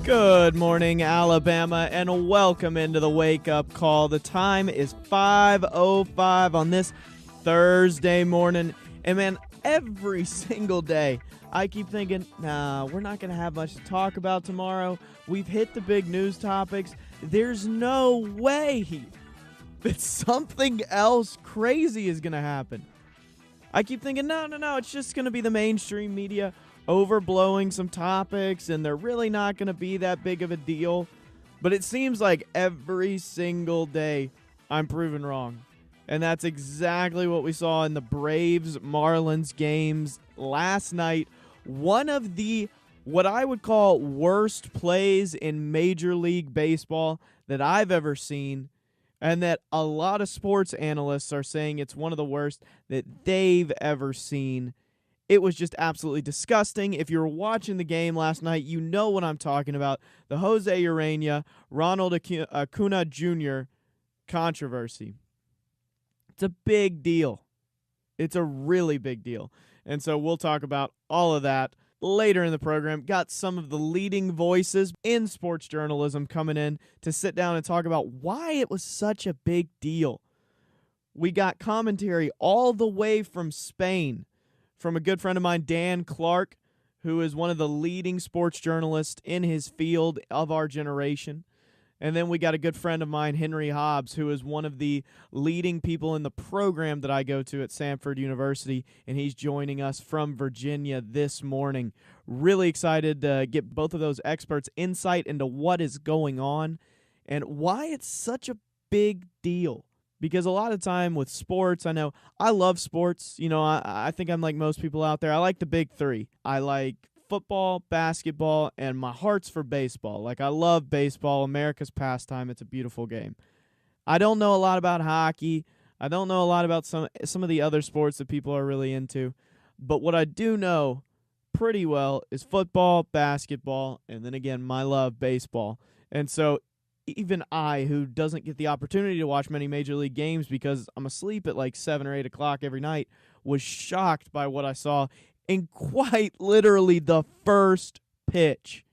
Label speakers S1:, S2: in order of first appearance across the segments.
S1: Good morning, Alabama, and welcome into the wake-up call. The time is 5:05 on this Thursday morning. And, man, every single day, I keep thinking, nah, we're not going to have much to talk about tomorrow. We've hit the big news topics. There's no way that something else crazy is going to happen. I keep thinking, no, it's just going to be the mainstream media overblowing some topics, and they're really not going to be that big of a deal. But it seems like every single day I'm proven wrong. And that's exactly what we saw in the Braves Marlins games last night. One of the, what I would call, worst plays in Major League Baseball that I've ever seen, and that a lot of sports analysts are saying it's one of the worst that they've ever seen. It was just absolutely disgusting. If you were watching the game last night, you know what I'm talking about. The José Ureña, Ronald Acuña Jr. controversy. It's a big deal. It's a really big deal. And so we'll talk about all of that later in the program. Got some of the leading voices in sports journalism coming in to sit down and talk about why it was such a big deal. We got commentary all the way from Spain from a good friend of mine, Dan Clark, who is one of the leading sports journalists in his field of our generation. And then we got a good friend of mine, Henry Hobbs, who is one of the leading people in the program that I go to at Samford University, and he's joining us from Virginia this morning. Really excited to get both of those experts' insight into what is going on and why it's such a big deal. Because a lot of time with sports, I know I love sports. You know, I think I'm like most people out there. I like the big three. I like football, basketball, and my heart's for baseball. Like, I love baseball, America's pastime. It's a beautiful game. I don't know a lot about hockey. I don't know a lot about some of the other sports that people are really into. But what I do know pretty well is football, basketball, and then again, my love, baseball. And so even I, who doesn't get the opportunity to watch many Major League games because I'm asleep at like 7 or 8 o'clock every night, was shocked by what I saw in quite literally the first pitch.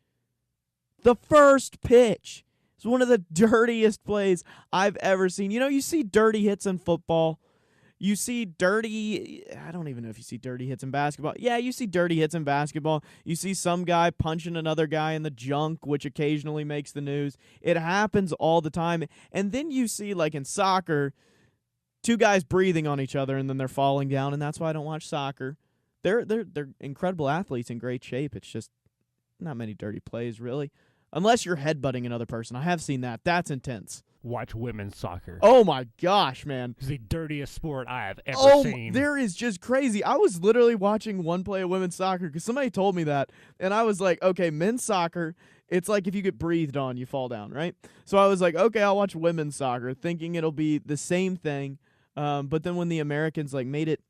S1: The first pitch is one of the dirtiest plays I've ever seen. You know, you see dirty hits in football. You see dirty, I don't even know if you see dirty hits in basketball. Yeah, you see dirty hits in basketball. You see some guy punching another guy in the junk, which occasionally makes the news. It happens all the time. And then you see, like in soccer, two guys breathing on each other and then they're falling down, and that's why I don't watch soccer. They're incredible athletes in great shape. It's just not many dirty plays, really. Unless you're headbutting another person. I have seen that. That's intense.
S2: Watch women's soccer.
S1: Oh, my gosh, man.
S2: It's the dirtiest sport I have ever seen.
S1: There is just crazy. I was literally watching one play of women's soccer because somebody told me that, and I was like, okay, men's soccer, it's like if you get breathed on, you fall down, right? So I was like, okay, I'll watch women's soccer, thinking it'll be the same thing. But then when the Americans made it,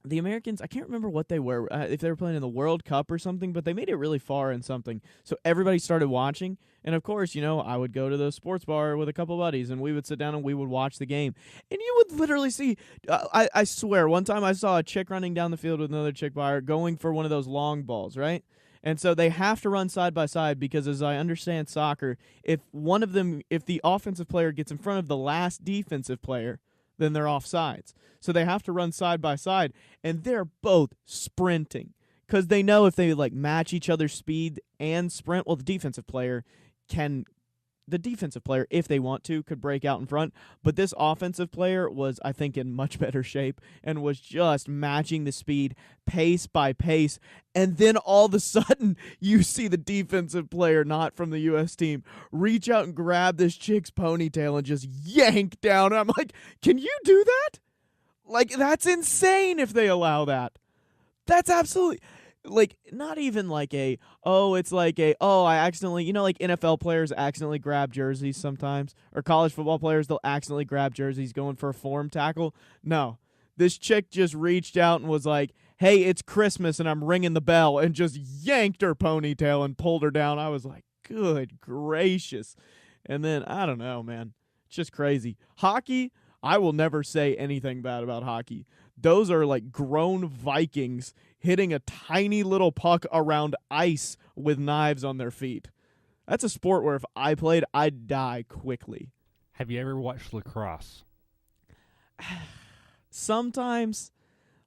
S1: the Americans, I can't remember what they were, if they were playing in the World Cup or something, but they made it really far in something. So everybody started watching, and of course, you know, I would go to the sports bar with a couple buddies, and we would sit down and we would watch the game. And you would literally see, I swear, one time I saw a chick running down the field with another chick by her going for one of those long balls, right? And so they have to run side by side because, as I understand soccer, if the offensive player gets in front of the last defensive player, then they're offsides. So they have to run side by side, and they're both sprinting because they know if they match each other's speed and sprint, well, the defensive player, if they want to, could break out in front. But this offensive player was, I think, in much better shape and was just matching the speed pace by pace. And then all of a sudden, you see the defensive player, not from the U.S. team, reach out and grab this chick's ponytail and just yank down. And I'm like, can you do that? Like, that's insane if they allow that. That's absolutely... not even I accidentally, NFL players accidentally grab jerseys sometimes, or college football players, they'll accidentally grab jerseys going for a form tackle. No, this chick just reached out and was like, hey, it's Christmas and I'm ringing the bell, and just yanked her ponytail and pulled her down. I was like, good gracious. And then, I don't know, man, it's just crazy. Hockey, I will never say anything bad about hockey. Those are like grown Vikings hitting a tiny little puck around ice with knives on their feet. That's a sport where if I played, I'd die quickly.
S2: Have you ever watched lacrosse?
S1: Sometimes,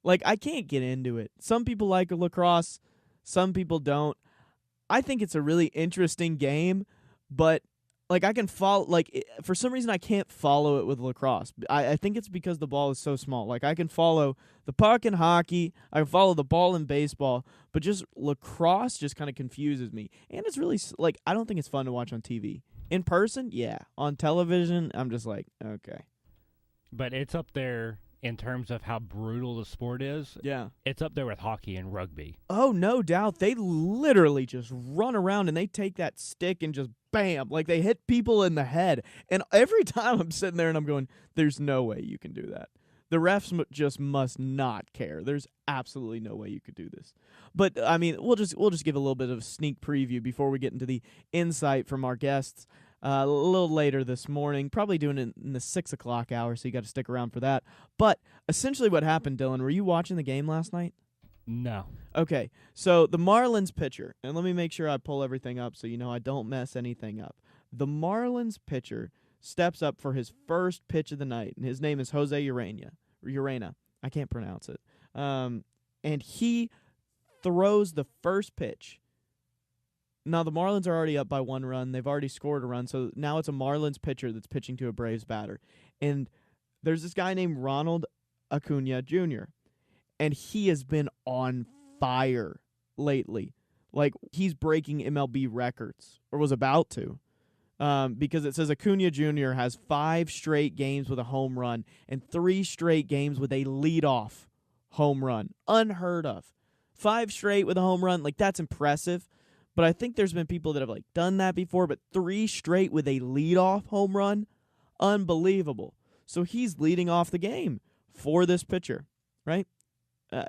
S1: like, I can't get into it. Some people like lacrosse, some people don't. I think it's a really interesting game, but like I can follow. Like for some reason, I can't follow it with lacrosse. I think it's because the ball is so small. Like I can follow the puck in hockey, I can follow the ball in baseball, but just lacrosse just kind of confuses me. And it's really like I don't think it's fun to watch on TV. In person, yeah. On television, I'm just like, okay.
S2: But it's up there in terms of how brutal the sport is.
S1: Yeah.
S2: It's up there with hockey and rugby.
S1: Oh, no doubt. They literally just run around and they take that stick and just bam, like they hit people in the head. And every time I'm sitting there and I'm going, there's no way you can do that. The refs just must not care. There's absolutely no way you could do this. But I mean, we'll just give a little bit of a sneak preview before we get into the insight from our guests. A little later this morning, probably doing it in the 6 o'clock hour, so you got to stick around for that. But essentially what happened, Dylan, were you watching the game last night?
S2: No.
S1: Okay, so the Marlins pitcher, and let me make sure I pull everything up so you know I don't mess anything up. The Marlins pitcher steps up for his first pitch of the night, and his name is José Ureña. I can't pronounce it. And he throws the first pitch. Now, the Marlins are already up by 1 run. They've already scored a run, so now it's a Marlins pitcher that's pitching to a Braves batter. And there's this guy named Ronald Acuña Jr., and he has been on fire lately. Like, he's breaking MLB records, or was about to, because it says Acuña Jr. has 5 straight games with a home run and 3 straight games with a leadoff home run. Unheard of. 5 straight with a home run, like, that's impressive. But I think there's been people that have like done that before, but 3 straight with a leadoff home run, unbelievable. So he's leading off the game for this pitcher, right?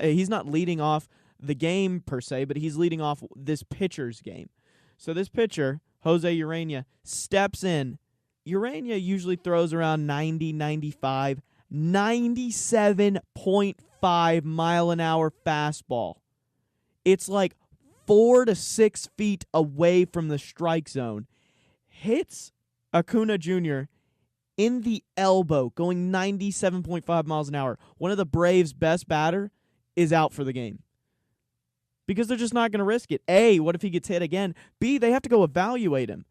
S1: He's not leading off the game per se, but he's leading off this pitcher's game. So this pitcher, José Ureña, steps in. Ureña usually throws around 90, 95, 97.5 mile an hour fastball. It's like 4 to 6 feet away from the strike zone, hits Acuña Jr. in the elbow, going 97.5 miles an hour. One of the Braves' best batter is out for the game because they're just not going to risk it. A, what if he gets hit again? B, they have to go evaluate him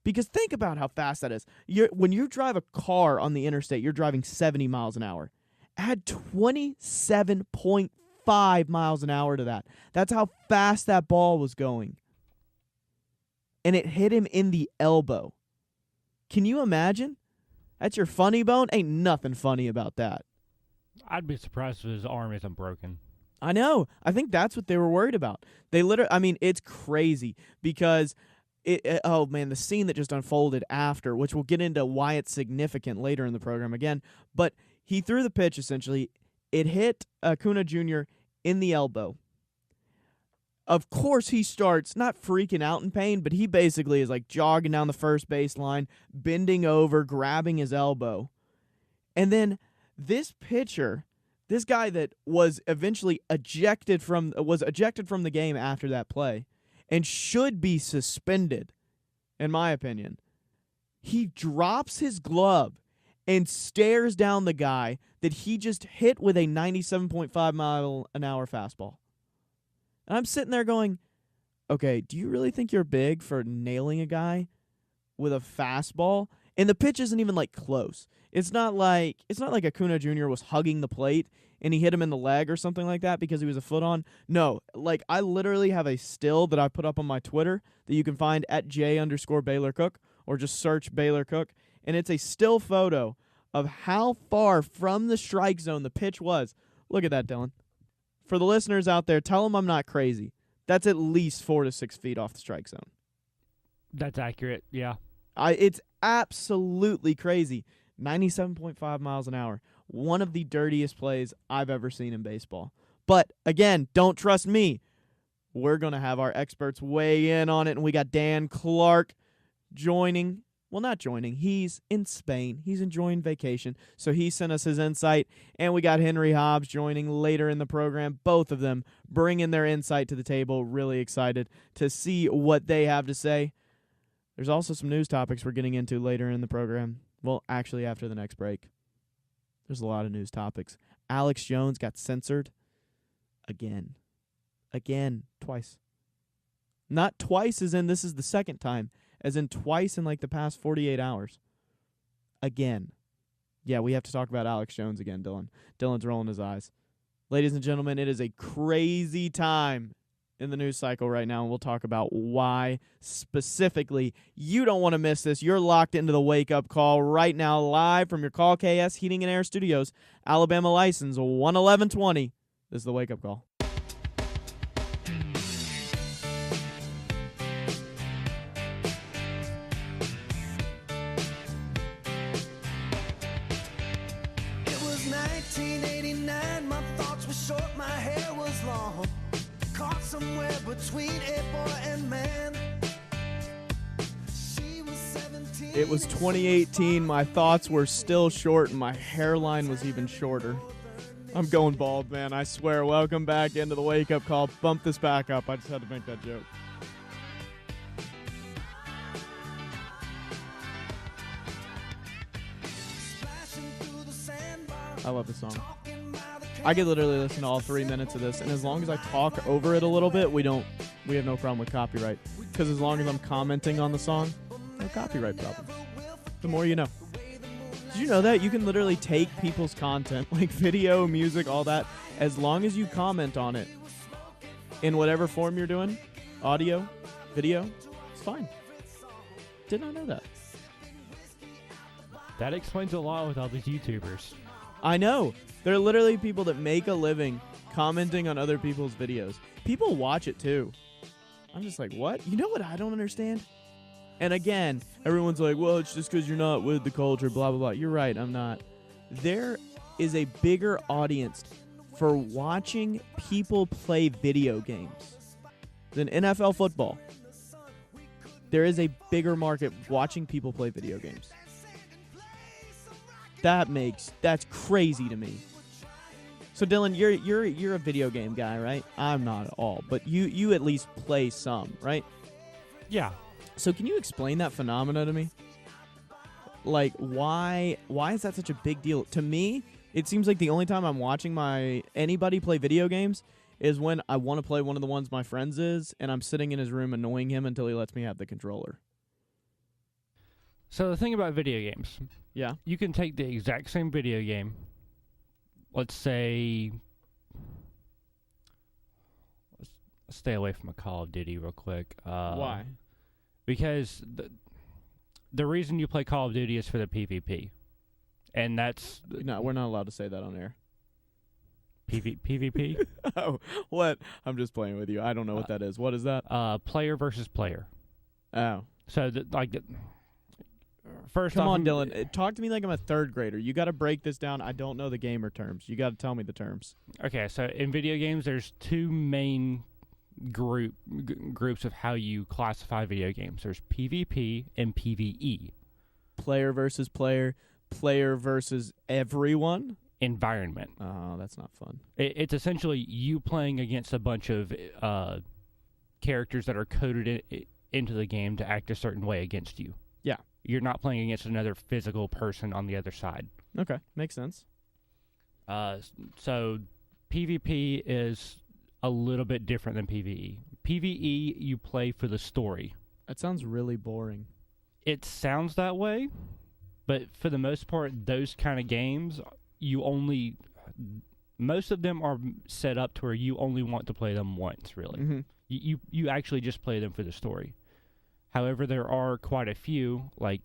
S1: because think about how fast that is. When you drive a car on the interstate, you're driving 70 miles an hour. Add 27.5 miles an hour to that. That's how fast that ball was going. And it hit him in the elbow. Can you imagine? That's your funny bone? Ain't nothing funny about that.
S2: I'd be surprised if his arm isn't broken.
S1: I know. I think that's what they were worried about. They literally, I mean, it's crazy because oh man, the scene that just unfolded after, which we'll get into why it's significant later in the program again, but he threw the pitch essentially. It hit Acuña Jr. in the elbow. Of course, he starts not freaking out in pain, but he basically is like jogging down the first baseline, bending over, grabbing his elbow. And then this pitcher, this guy that was eventually ejected from the game after that play and should be suspended, in my opinion, he drops his glove and stares down the guy that he just hit with a 97.5 mile an hour fastball. And I'm sitting there going, okay, do you really think you're big for nailing a guy with a fastball? And the pitch isn't even like close. It's not like Acuña Jr. was hugging the plate and he hit him in the leg or something like that because he was a foot on. No, like I literally have a still that I put up on my Twitter that you can find at @J_Baylor Cook or just search Baylor Cook. And it's a still photo of how far from the strike zone the pitch was. Look at that, Dylan. For the listeners out there, tell them I'm not crazy. That's at least 4 to 6 feet off the strike zone.
S2: That's accurate, yeah.
S1: It's absolutely crazy. 97.5 miles an hour. One of the dirtiest plays I've ever seen in baseball. But, again, don't trust me. We're going to have our experts weigh in on it, and we got Dan Clark joining. Well, not joining. He's in Spain. He's enjoying vacation. So he sent us his insight. And we got Henry Hobbs joining later in the program. Both of them bringing their insight to the table. Really excited to see what they have to say. There's also some news topics we're getting into later in the program. Well, actually, after the next break. There's a lot of news topics. Alex Jones got censored again. Again. Twice. Not twice as in this is the second time, as in twice in like the past 48 hours. Again. Yeah, we have to talk about Alex Jones again, Dylan. Dylan's rolling his eyes. Ladies and gentlemen, it is a crazy time in the news cycle right now, and we'll talk about why specifically you don't want to miss this. You're locked into the Wake Up Call right now, live from your Call KS Heating and Air Studios, Alabama license 11120. This is the Wake Up Call.
S3: It was 1989, my thoughts were short, my hair was long. Caught somewhere between a boy and man. She was 17.
S1: It was 2018. My thoughts were still short, and my hairline was even shorter. I'm going bald, man. I swear. Welcome back into the Wake Up Call. Bump this back up. I just had to make that joke. I love this song. I could literally listen to all 3 minutes of this, and as long as I talk over it a little bit, we have no problem with copyright. Because as long as I'm commenting on the song, no copyright problem. The more you know. Did you know that? You can literally take people's content, like video, music, all that, as long as you comment on it in whatever form you're doing, audio, video, it's fine. Did not know that.
S2: That explains a lot with all these YouTubers.
S1: I know. There are literally people that make a living commenting on other people's videos. People watch it too. I'm just like, what? You know what I don't understand? And again, everyone's like, well, it's just because you're not with the culture, blah, blah, blah. You're right, I'm not. There is a bigger audience for watching people play video games than NFL football. There is a bigger market watching people play video games. That's crazy to me. So Dylan, you're a video game guy, right? I'm not at all, but you at least play some, right?
S2: Yeah.
S1: So can you explain that phenomena to me? Like why is that such a big deal? To me, it seems like the only time I'm watching anybody play video games is when I want to play one of the ones my friends is, and I'm sitting in his room annoying him until he lets me have the controller.
S2: So the thing about video games,
S1: yeah,
S2: you can take the exact same video game. Let's say, let's stay away from a Call of Duty real quick.
S1: Why?
S2: Because the reason you play Call of Duty is for the PvP, and that's
S1: no, we're not allowed to say that on air.
S2: PvP?
S1: Oh, what? I'm just playing with you. I don't know what that is. What is that?
S2: Player versus player.
S1: Oh,
S2: so first
S1: come
S2: off,
S1: on, Dylan. Talk to me like I'm a third grader. You got to break this down. I don't know the gamer terms. You got to tell me the terms.
S2: Okay, so in video games, there's two main groups of how you classify video games. There's PvP and PvE.
S1: Player versus player. Player versus everyone.
S2: Environment.
S1: Oh, that's not fun.
S2: It's essentially you playing against a bunch of characters that are coded into the game to act a certain way against you.
S1: Yeah.
S2: You're not playing against another physical person on the other side.
S1: Okay, makes sense.
S2: So PvP is a little bit different than PvE. PvE, you play for the story.
S1: That sounds really boring.
S2: It sounds that way, but for the most part, those kind of games, most of them are set up to where you only want to play them once, really.
S1: Mm-hmm.
S2: You actually just play them for the story. However, there are quite a few, like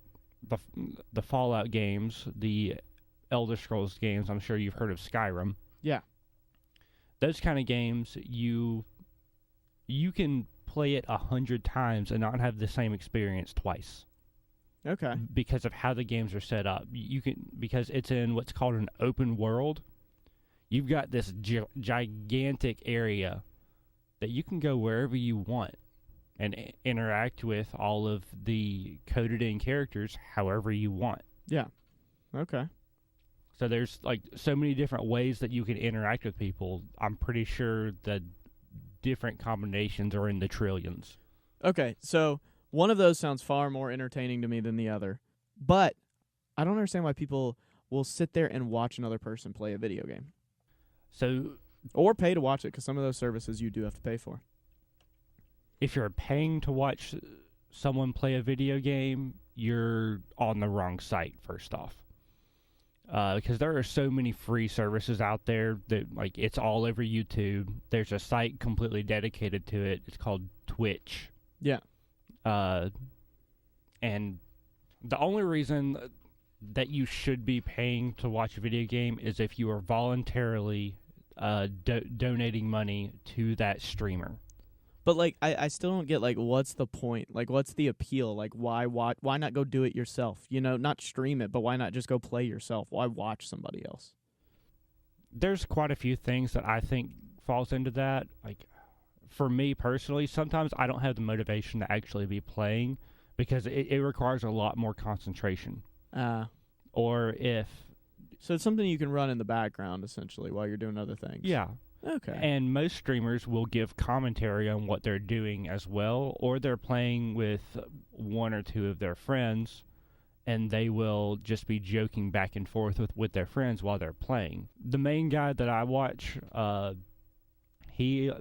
S2: the Fallout games, the Elder Scrolls games. I'm sure you've heard of Skyrim.
S1: Yeah.
S2: Those kind of games, you can play it 100 times and not have the same experience twice.
S1: Okay.
S2: Because of how the games are set up. Because it's in what's called an open world. You've got this gigantic area that you can go wherever you want and interact with all of the coded in characters however you want.
S1: Yeah. Okay.
S2: So there's like so many different ways that you can interact with people. I'm pretty sure the different combinations are in the trillions.
S1: Okay, so One of those sounds far more entertaining to me than the other. But I don't understand why people will sit there and watch another person play a video game.
S2: So,
S1: or pay to watch it, because some of those services you do have to pay for.
S2: if you're paying to watch someone play a video game, you're on the wrong site, first off. Because there are so many free services out there that, like, it's all over YouTube. There's a site completely dedicated to it. It's called Twitch.
S1: Yeah.
S2: And the only reason that you should be paying to watch a video game is if you are voluntarily donating money to that streamer.
S1: But, like, I still don't get, like, what's the point? Like, what's the appeal? Like, why not go do it yourself? You know, not stream it, but why not just go play yourself? Why watch somebody else?
S2: There's quite a few things that I think falls into that. Like, for me personally, sometimes I don't have the motivation to actually be playing because it requires a lot more concentration. Or if...
S1: So it's something you can run in the background, essentially, while you're doing other things.
S2: Yeah.
S1: Okay.
S2: And most streamers will give commentary on what they're doing as well, or they're playing with one or two of their friends, and they will just be joking back and forth with their friends while they're playing. The main guy that I watch, he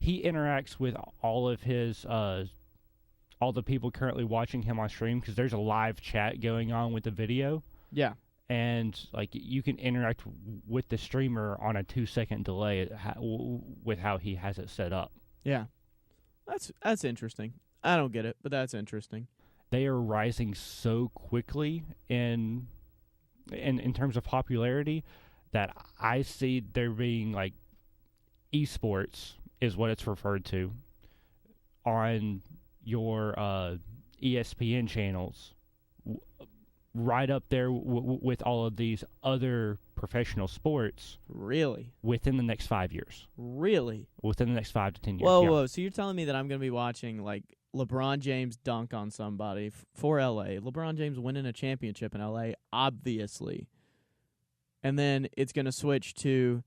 S2: interacts with all of his all the people currently watching him on stream, because there's a live chat going on with the video.
S1: Yeah.
S2: And, like, you can interact with the streamer on a 2-second delay with how he has it set up.
S1: Yeah. That's interesting. I don't get it, but that's interesting.
S2: They are rising so quickly in terms of popularity that I see there being, like, esports is what it's referred to on your ESPN channels, right up there with all of these other professional sports.
S1: Really?
S2: Within the next 5 years.
S1: Really?
S2: Within the next 5 to 10 years.
S1: Whoa. So you're telling me that I'm going to be watching, like, LeBron James dunk on somebody for L.A. LeBron James winning a championship in L.A., obviously. And then it's going to switch to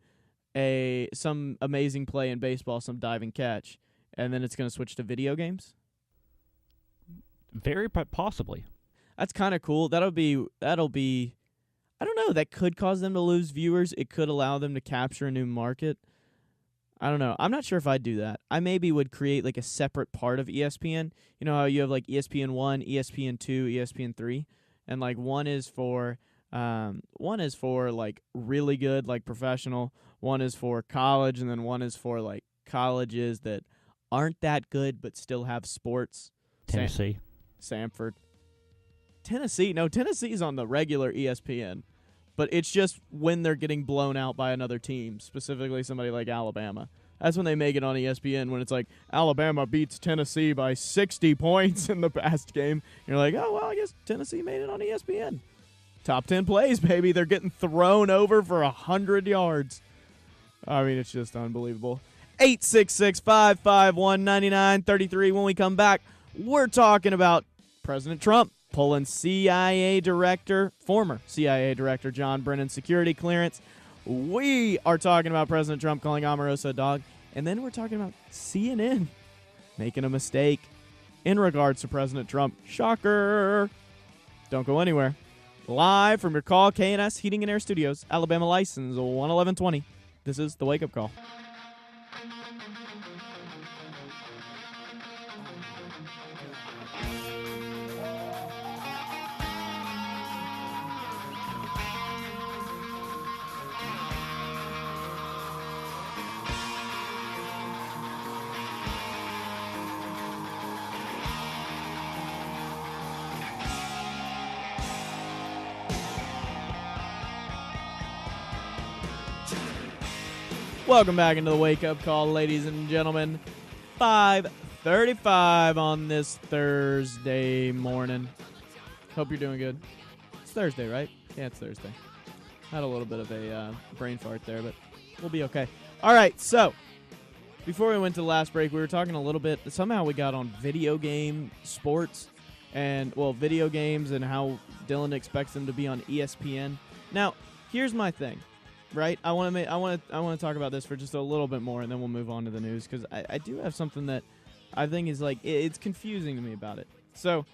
S1: some amazing play in baseball, some diving catch. And then it's going to switch to video games?
S2: Very possibly.
S1: That's kind of cool. That'll be, I don't know, that could cause them to lose viewers. It could allow them to capture a new market. I don't know. I'm not sure if I'd do that. I maybe would create, like, a separate part of ESPN. You know how you have, like, ESPN 1, ESPN 2, ESPN 3? And, like, one is for, like, really good, like, professional. One is for college, and then one is for, like, colleges that aren't that good but still have sports.
S2: Tennessee.
S1: Samford. Tennessee. No, Tennessee's on the regular ESPN, but it's just when they're getting blown out by another team, specifically somebody like Alabama. That's when they make it on ESPN, when it's like, Alabama beats Tennessee by 60 points in the past game. You're like, oh, well, I guess Tennessee made it on ESPN. Top 10 plays, baby. They're getting thrown over for 100 yards. I mean, it's just unbelievable. 866-551-9933. When we come back, we're talking about President Trump pulling former CIA Director John Brennan's security clearance. We are talking about President Trump calling Omarosa a dog. And then we're talking about CNN making a mistake in regards to President Trump. Shocker. Don't go anywhere. Live from your Call K&S Heating and Air Studios, Alabama license 11120. This is the Wake Up Call. Welcome back into the Wake Up Call, ladies and gentlemen. 5:35 on this Thursday morning. Hope you're doing good. It's Thursday, right? Yeah, it's Thursday. Had a little bit of a brain fart there, but we'll be okay. All right, so before we went to the last break, we were talking a little bit. Somehow we got on video game sports and, well, video games and how Dylan expects them to be on ESPN. Now, here's my thing. Right, I want to talk about this for just a little bit more, and then we'll move on to the news, because I do have something that I think is like it's confusing to me about it. So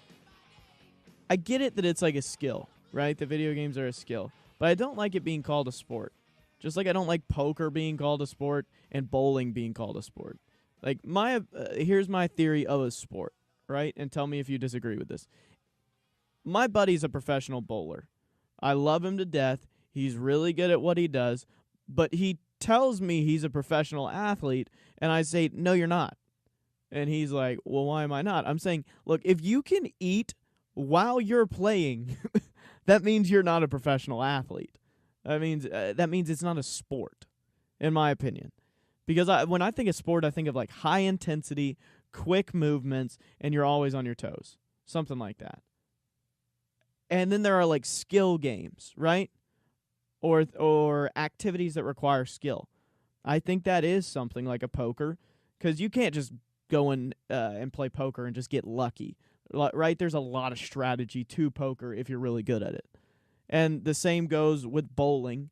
S1: I get it that it's like a skill, right? The video games are a skill, but I don't like it being called a sport. Just like I don't like poker being called a sport and bowling being called a sport. Like here's my theory of a sport, right? And tell me if you disagree with this. My buddy's a professional bowler. I love him to death. He's really good at what he does, but he tells me he's a professional athlete, and I say, no, you're not. And he's like, well, why am I not? I'm saying, look, if you can eat while you're playing, that means you're not a professional athlete. That means it's not a sport, in my opinion. Because when I think of sport, I think of like high intensity, quick movements, and you're always on your toes. Something like that. And then there are like skill games, right? Or activities that require skill. I think that is something like a poker, because you can't just go and play poker and just get lucky, right? There's a lot of strategy to poker if you're really good at it. And the same goes with bowling.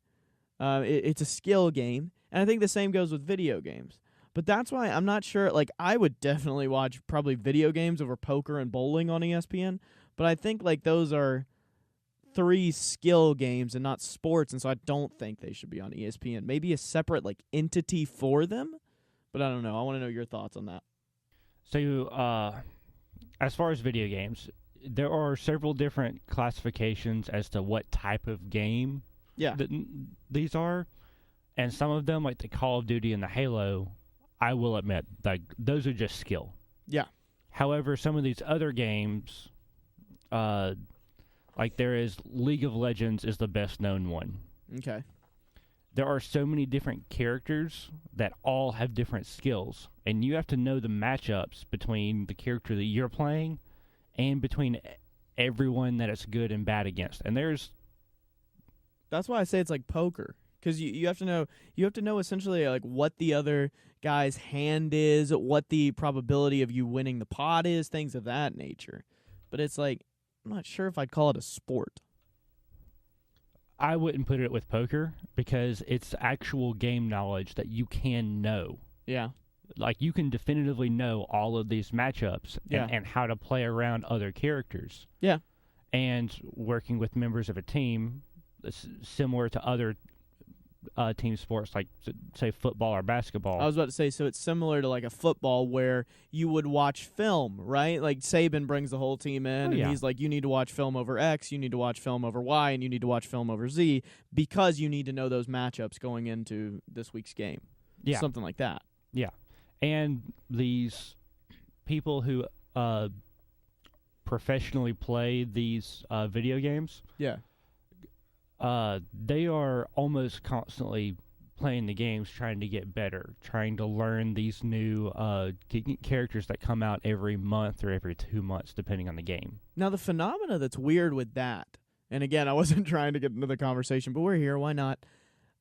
S1: It's a skill game, and I think the same goes with video games. But that's why I'm not sure. Like, I would definitely watch probably video games over poker and bowling on ESPN, but I think like those are 3 skill games and not sports, and so I don't think they should be on ESPN. Maybe a separate like entity for them, but I don't know. I want to know your thoughts on that.
S2: So, as far as video games, there are several different classifications as to what type of game these are, and some of them, like the Call of Duty and the Halo, I will admit, like those are just skill.
S1: Yeah.
S2: However, some of these other games, like there is League of Legends is the best known one.
S1: Okay.
S2: There are so many different characters that all have different skills, and you have to know the matchups between the character that you're playing and between everyone that it's good and bad against. And
S1: that's why I say it's like poker, because you have to know essentially like what the other guy's hand is, what the probability of you winning the pot is, things of that nature. But it's like, I'm not sure if I'd call it a sport.
S2: I wouldn't put it with poker because it's actual game knowledge that you can know.
S1: Yeah.
S2: Like, you can definitively know all of these matchups and how to play around other characters. Yeah. And working with members of a team, similar to other team sports like, say, football or basketball.
S1: I was about to say, so it's similar to like a football where you would watch film, right? Like Saban brings the whole team in, and he's like, you need to watch film over X, you need to watch film over Y, and you need to watch film over Z because you need to know those matchups going into this week's game. Yeah. Something like that.
S2: Yeah. And these people who professionally play these video games, they are almost constantly playing the games, trying to get better, trying to learn these new characters that come out every month or every 2 months, depending on the game.
S1: Now, the phenomena that's weird with that, and again, I wasn't trying to get into the conversation, but we're here, why not?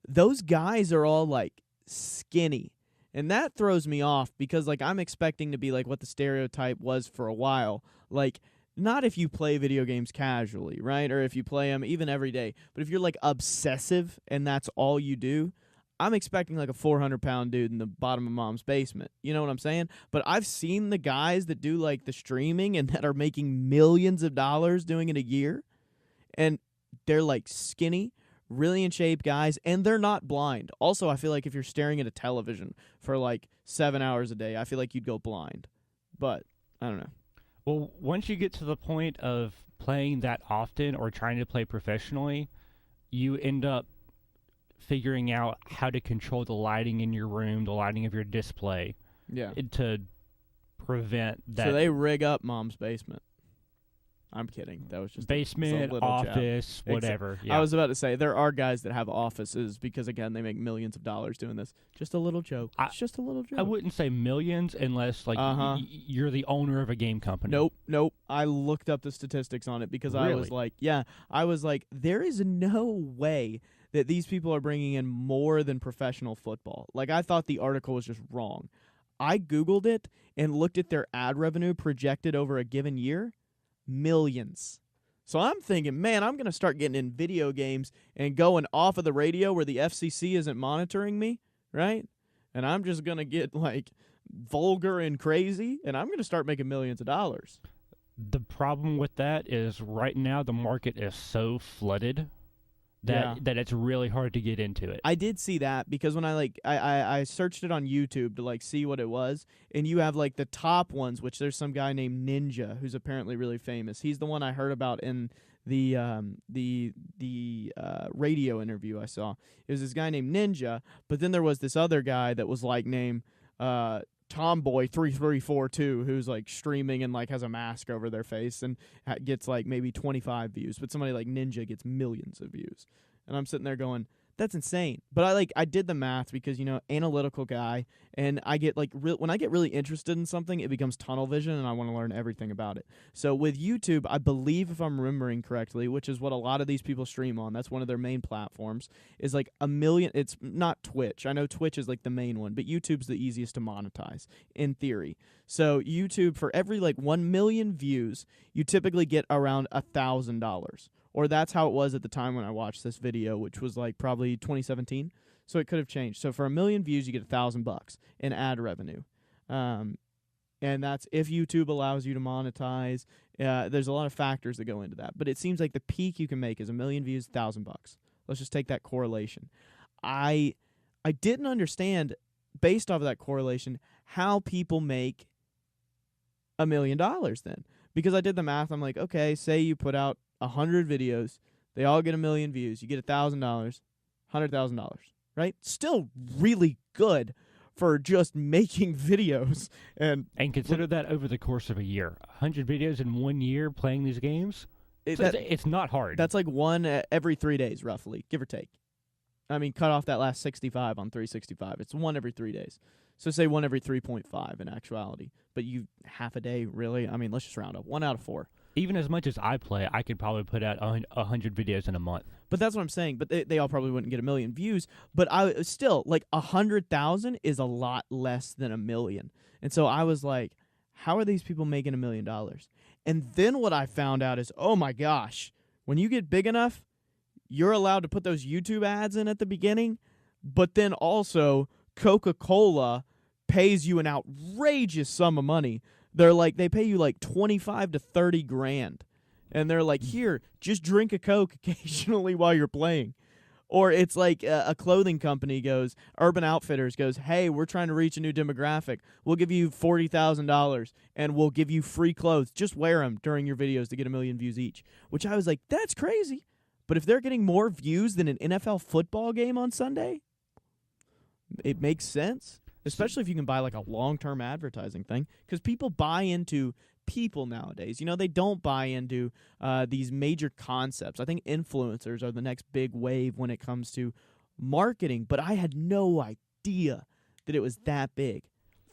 S1: Those guys are all, like, skinny. And that throws me off because, like, I'm expecting to be, like, what the stereotype was for a while. Like, not if you play video games casually, right? Or if you play them even every day. But if you're, like, obsessive and that's all you do, I'm expecting, like, a 400-pound dude in the bottom of mom's basement. You know what I'm saying? But I've seen the guys that do, like, the streaming and that are making millions of dollars doing it a year. And they're, like, skinny, really in shape guys, and they're not blind. Also, I feel like if you're staring at a television for, like, 7 hours a day, I feel like you'd go blind. But, I don't know.
S2: Well, once you get to the point of playing that often or trying to play professionally, you end up figuring out how to control the lighting in your room, the lighting of your display, to prevent that.
S1: So they rig up mom's basement. I'm kidding. That was just
S2: basement, office, whatever.
S1: Yeah. I was about to say, there are guys that have offices because, again, they make millions of dollars doing this. Just a little joke. It's just a little joke.
S2: I wouldn't say millions unless, like, you're the owner of a game company.
S1: Nope. I looked up the statistics on it because I was like, there is no way that these people are bringing in more than professional football. Like, I thought the article was just wrong. I Googled it and looked at their ad revenue projected over a given year. Millions. So I'm thinking, man, I'm going to start getting in video games and going off of the radio where the FCC isn't monitoring me, right? And I'm just going to get, like, vulgar and crazy, and I'm going to start making millions of dollars.
S2: The problem with that is right now the market is so flooded that it's really hard to get into it.
S1: I did see that because when I searched it on YouTube to see what it was, and you have the top ones, which there's some guy named Ninja who's apparently really famous. He's the one I heard about in the radio interview I saw. It was this guy named Ninja, but then there was this other guy that was named Tomboy3342 who's streaming and has a mask over their face and gets maybe 25 views, but somebody like Ninja gets millions of views. And I'm sitting there going, that's insane. But I did the math because, analytical guy, and I get when I get really interested in something, it becomes tunnel vision and I want to learn everything about it. So with YouTube, I believe, if I'm remembering correctly, which is what a lot of these people stream on, that's one of their main platforms, is 1 million. It's not Twitch. I know Twitch is the main one, but YouTube's the easiest to monetize in theory. So YouTube, for every 1 million views, you typically get around $1,000. Or that's how it was at the time when I watched this video, which was probably 2017. So it could have changed. So for 1 million views, you get $1,000 in ad revenue. And that's if YouTube allows you to monetize. There's a lot of factors that go into that. But it seems like the peak you can make is 1 million views, $1,000. Let's just take that correlation. I didn't understand, based off of that correlation, how people make $1 million then. Because I did the math. I'm like, okay, say you put out 100 videos, they all get 1 million views, you get $1,000, $100,000, right? Still really good for just making videos. And
S2: consider that over the course of a year. 100 videos in 1 year playing these games, it's not hard.
S1: That's one every 3 days, roughly, give or take. I mean, cut off that last 65 on 365. It's one every 3 days. So say one every 3.5 in actuality. But you half a day, really? I mean, let's just round up. 1 out of 4.
S2: Even as much as I play, I could probably put out 100 videos in a month.
S1: But that's what I'm saying. But they all probably wouldn't get 1 million views. But I still, 100,000 is a lot less than 1 million. And so I was like, how are these people making $1 million? And then what I found out is, oh my gosh, when you get big enough, you're allowed to put those YouTube ads in at the beginning. But then also, Coca-Cola pays you an outrageous sum of money. They pay you 25 to 30 grand. And they're here, just drink a Coke occasionally while you're playing. Or it's a clothing company goes, Urban Outfitters goes, hey, we're trying to reach a new demographic. We'll give you $40,000 and we'll give you free clothes. Just wear them during your videos to get 1 million views each. Which I was like, that's crazy. But if they're getting more views than an NFL football game on Sunday, it makes sense. Especially if you can buy a long-term advertising thing. Because people buy into people nowadays. They don't buy into these major concepts. I think influencers are the next big wave when it comes to marketing. But I had no idea that it was that big.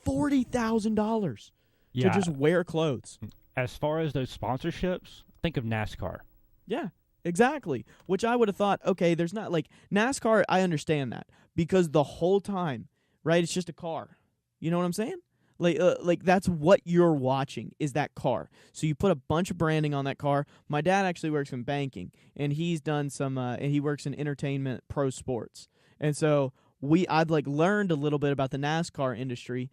S1: $40,000 to just wear clothes.
S2: As far as those sponsorships, think of NASCAR.
S1: Yeah, exactly. Which I would have thought, okay, there's not NASCAR, I understand that. Because the whole time, right, it's just a car. You know what I'm saying? That's what you're watching is that car. So you put a bunch of branding on that car. My dad actually works in banking, and he's done some. And he works in entertainment, pro sports, and so I'd learned a little bit about the NASCAR industry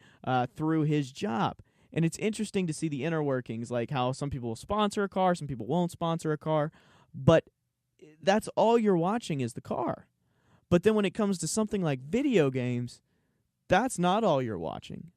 S1: through his job. And it's interesting to see the inner workings, how some people will sponsor a car, some people won't sponsor a car, but that's all you're watching is the car. But then when it comes to something like video games, that's not all you're watching,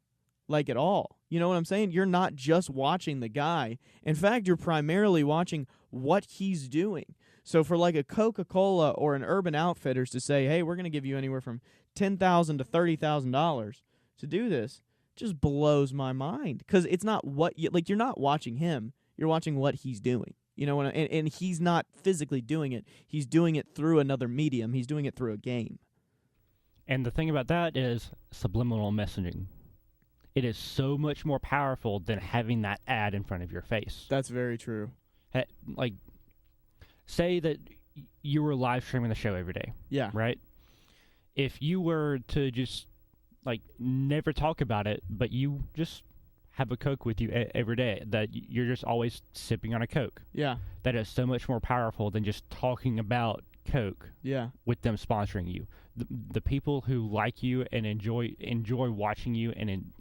S1: at all. You know what I'm saying? You're not just watching the guy. In fact, you're primarily watching what he's doing. So for a Coca-Cola or an Urban Outfitters to say, hey, we're going to give you anywhere from $10,000 to $30,000 to do this, just blows my mind. Because it's not what you're not watching him. You're watching what he's doing. And he's not physically doing it. He's doing it through another medium. He's doing it through a game.
S2: And the thing about that is subliminal messaging. It is so much more powerful than having that ad in front of your face.
S1: That's very true.
S2: Say that you were live streaming the show every day.
S1: Yeah.
S2: Right? If you were to just, never talk about it, but you just have a Coke with you every day, that you're just always sipping on a Coke.
S1: Yeah.
S2: That is so much more powerful than just talking about Coke
S1: Yeah.
S2: with them sponsoring you. The people who like you and enjoy watching you and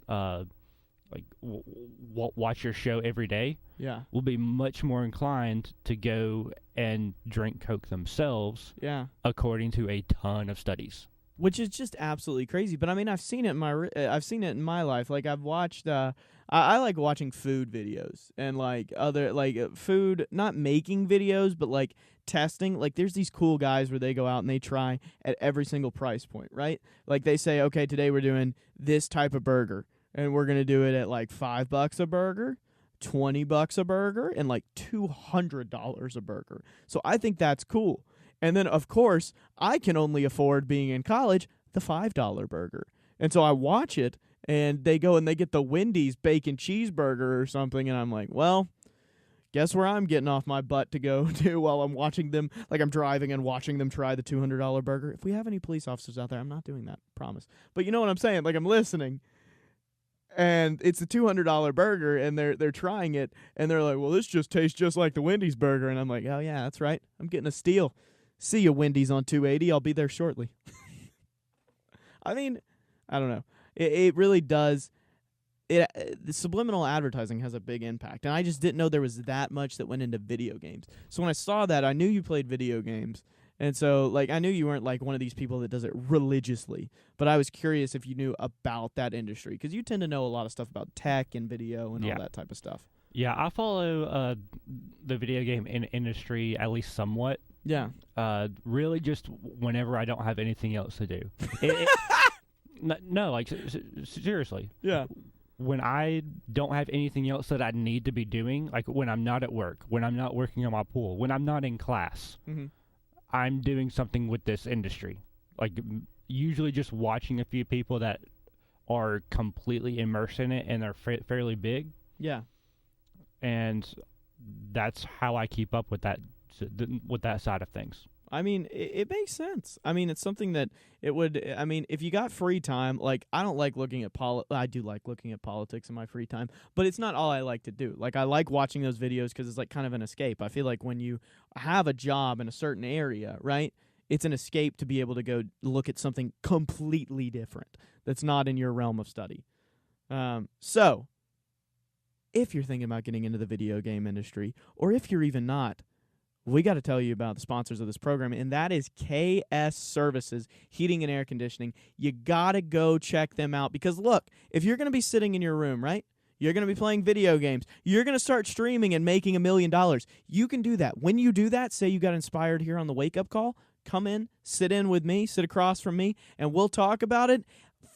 S2: watch your show every day
S1: Yeah.
S2: will be much more inclined to go and drink Coke themselves,
S1: Yeah.
S2: according to a ton of studies.
S1: Which is just absolutely crazy. But I mean, I've seen it in my life. Like I've watched. I like watching food videos and like other food, not making videos, but like testing. Like there's these cool guys where they go out and they try at every single price point, right? Like they say, okay, today we're doing this type of burger, and we're gonna do it at like $5 a burger, $20 a burger, and like $200 a burger. So I think that's cool. And then, of course, I can only afford, being in college, the $5 burger. And so I watch it, and they go and they get the Wendy's bacon cheeseburger or something, and I'm like, well, guess where I'm getting off my butt to go to while I'm watching them, like I'm driving and watching them try the $200 burger. If we have any police officers out there, I'm not doing that, promise. But you know what I'm saying? Like I'm listening, and it's a $200 burger, and they're trying it, and they're like, well, this just tastes just like the Wendy's burger. And I'm like, oh, yeah, that's right. I'm getting a steal. See you, Wendy's on 280. I'll be there shortly. I mean, I don't know. It really does. The subliminal advertising has a big impact, and I just didn't know there was that much that went into video games. So when I saw that, I knew you played video games, and so like I knew you weren't like one of these people that does it religiously. But I was curious if you knew about that industry, because you tend to know a lot of stuff about tech and video and all that type of stuff.
S2: Yeah, I follow the video game industry at least somewhat.
S1: Yeah.
S2: Really just whenever I don't have anything else to do. No, like seriously.
S1: Yeah.
S2: When I don't have anything else that I need to be doing, like when I'm not at work, when I'm not working on my pool, when I'm not in class, I'm doing something with this industry. Like usually just watching a few people that are completely immersed in it and they're fairly big.
S1: Yeah.
S2: And that's how I keep up with that side of things.
S1: I mean, it makes sense. I mean, it's something that it would. I mean, if you got free time, like I don't like looking at I do like looking at politics in my free time, but it's not all I like to do. Like I like watching those videos because it's like kind of an escape. I feel like when you have a job in a certain area, right? It's an escape to be able to go look at something completely different that's not in your realm of study. So, if you're thinking about getting into the video game industry, or if you're even not, we got to tell you about the sponsors of this program, and that is KS Services, Heating and Air Conditioning. You got to go check them out because, look, if you're going to be sitting in your room, right, you're going to be playing video games, you're going to start streaming and making $1 million. You can do that. When you do that, say you got inspired here on the Wake Up Call, come in, sit in with me, sit across from me, and we'll talk about it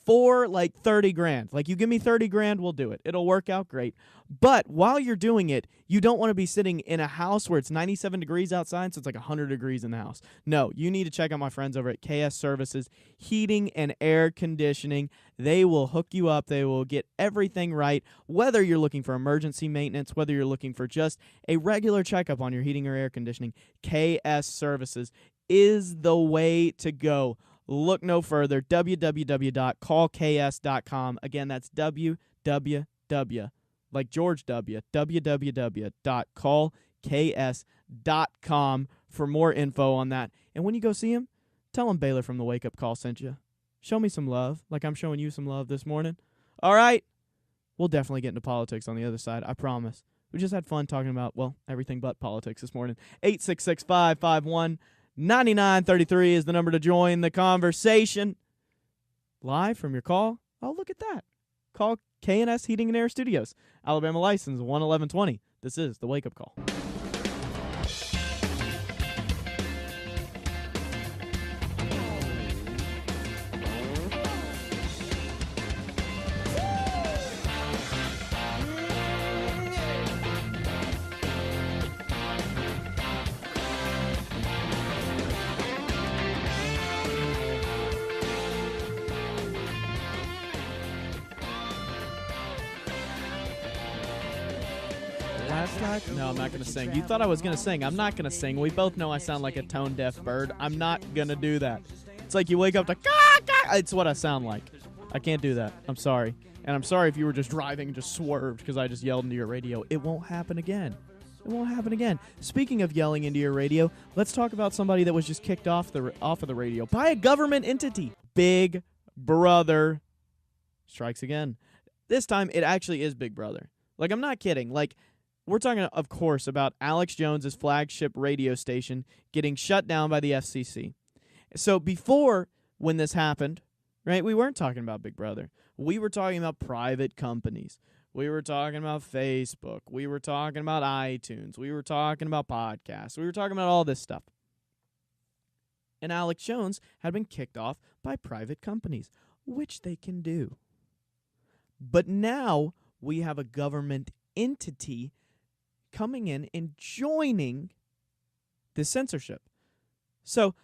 S1: for like 30 grand. Like you give me 30 grand, we'll do it. It'll work out great. But while you're doing it, you don't want to be sitting in a house where it's 97 degrees outside, so it's like 100 degrees in the house. No, you need to check out my friends over at KS Services, Heating and Air Conditioning. They will hook you up. They will get everything right, whether you're looking for emergency maintenance, whether you're looking for just a regular checkup on your heating or air conditioning. KS Services is the way to go. Look no further, www.callks.com. Again, that's www, like George W, www.callks.com for more info on that. And when you go see him, tell him Baylor from the Wake Up Call sent you. Show me some love, like I'm showing you some love this morning. All right, we'll definitely get into politics on the other side, I promise. We just had fun talking about, well, everything but politics this morning. 866-551-9933 is the number to join the conversation. Live from your call. Oh, look at that. Call K&S Heating and Air Studios. Alabama license 11120. This is the Wake Up Call. No, I'm not going to sing. You thought I was going to sing. I'm not going to sing. We both know I sound like a tone-deaf bird. I'm not going to do that. It's like you wake up to, caw. It's what I sound like. I can't do that. I'm sorry. And I'm sorry if you were just driving and just swerved because I just yelled into your radio. It won't happen again. It won't happen again. Speaking of yelling into your radio, let's talk about somebody that was just kicked off of the radio by a government entity. Big Brother strikes again. This time, it actually is Big Brother. Like, I'm not kidding. Like, we're talking, of course, about Alex Jones's flagship radio station getting shut down by the FCC. So before, when this happened, right, we weren't talking about Big Brother. We were talking about private companies. We were talking about Facebook. We were talking about iTunes. We were talking about podcasts. We were talking about all this stuff. And Alex Jones had been kicked off by private companies, which they can do. But now we have a government entity coming in and joining this censorship. So,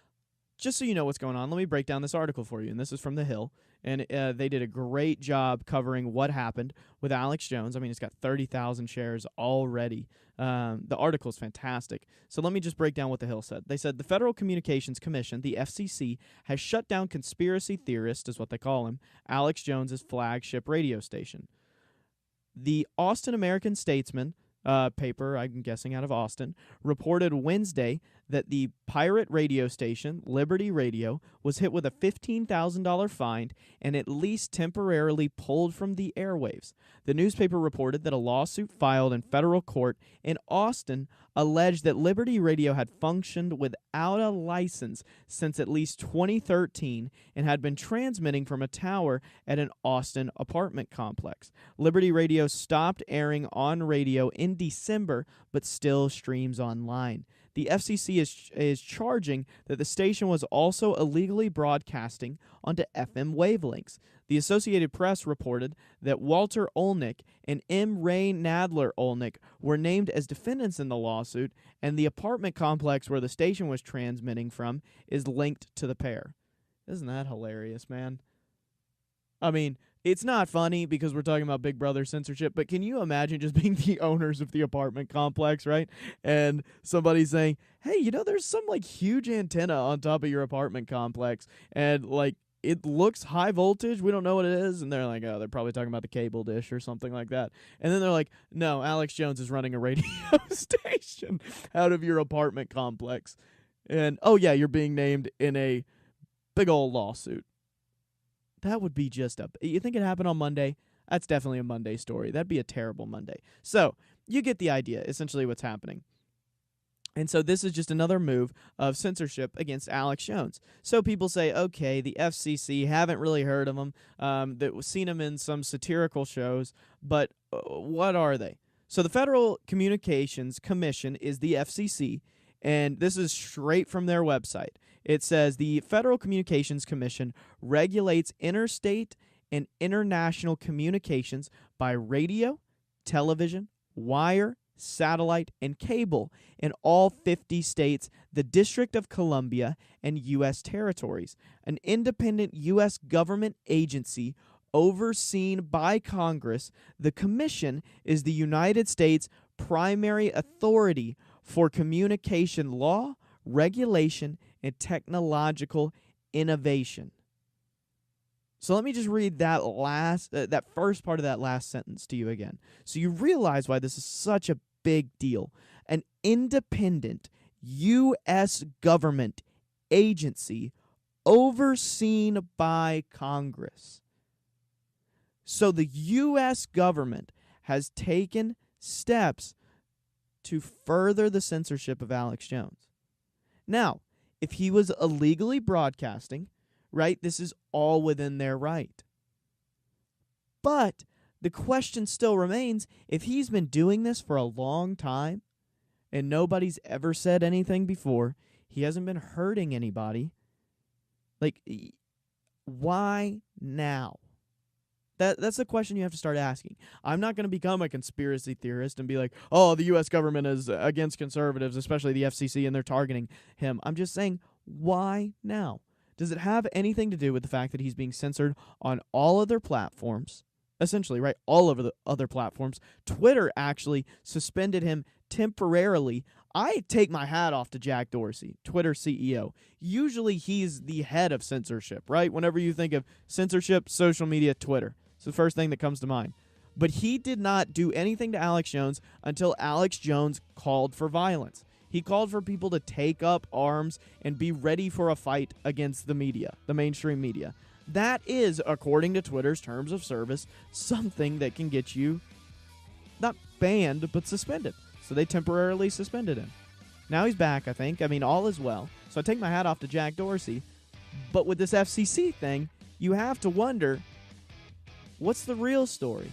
S1: just so you know what's going on, let me break down this article for you. And this is from The Hill. And they did a great job covering what happened with Alex Jones. I mean, it's got 30,000 shares already. The article is fantastic. So let me just break down what The Hill said. They said the Federal Communications Commission, the FCC, has shut down conspiracy theorist, is what they call him, Alex Jones's flagship radio station. The Austin American-Statesman paper, I'm guessing out of Austin, reported Wednesday that the pirate radio station, Liberty Radio, was hit with a $15,000 fine and at least temporarily pulled from the airwaves. The newspaper reported that a lawsuit filed in federal court in Austin alleged that Liberty Radio had functioned without a license since at least 2013 and had been transmitting from a tower at an Austin apartment complex. Liberty Radio stopped airing on radio in December, but still streams online. The FCC is charging that the station was also illegally broadcasting onto FM wavelengths. The Associated Press reported that Walter Olnick and M. Ray Nadler Olnick were named as defendants in the lawsuit, and the apartment complex where the station was transmitting from is linked to the pair. Isn't that hilarious, man? I mean, it's not funny because we're talking about Big Brother censorship, but can you imagine just being the owners of the apartment complex, right? And somebody saying, hey, you know, there's some, like, huge antenna on top of your apartment complex, and, like, it looks high voltage. We don't know what it is. And they're like, oh, they're probably talking about the cable dish or something like that. And then they're like, no, Alex Jones is running a radio station out of your apartment complex. And, oh, yeah, you're being named in a big old lawsuit. That would be just you think it happened on Monday? That's definitely a Monday story. That'd be a terrible Monday. So you get the idea, essentially what's happening. And so this is just another move of censorship against Alex Jones. So people say, okay, the FCC, haven't really heard of them, that seen them in some satirical shows, but what are they? So the Federal Communications Commission is the FCC, and this is straight from their website. It says the Federal Communications Commission regulates interstate and international communications by radio, television, wire, satellite, and cable in all 50 states, the District of Columbia, and U.S. territories. An independent U.S. government agency overseen by Congress, the Commission is the United States' primary authority for communication law, regulation, and technological innovation. So let me just read that first part of that last sentence to you again, so you realize why this is such a big deal. An independent U.S. government agency overseen by Congress. So the U.S. government has taken steps to further the censorship of Alex Jones. Now, if he was illegally broadcasting, right, this is all within their right. But the question still remains, if he's been doing this for a long time and nobody's ever said anything before, he hasn't been hurting anybody, like, why now? That's the question you have to start asking. I'm not going to become a conspiracy theorist and be like, oh, the U.S. government is against conservatives, especially the FCC, and they're targeting him. I'm just saying, why now? Does it have anything to do with the fact that he's being censored on all other platforms? Essentially, right? All over the other platforms. Twitter actually suspended him temporarily. I take my hat off to Jack Dorsey, Twitter CEO. Usually he's the head of censorship, right? Whenever you think of censorship, social media, Twitter. It's the first thing that comes to mind. But he did not do anything to Alex Jones until Alex Jones called for violence. He called for people to take up arms and be ready for a fight against the media, the mainstream media. That is, according to Twitter's terms of service, something that can get you not banned, but suspended. So they temporarily suspended him. Now he's back, I think. I mean, all is well. So I take my hat off to Jack Dorsey. But with this FCC thing, you have to wonder, what's the real story?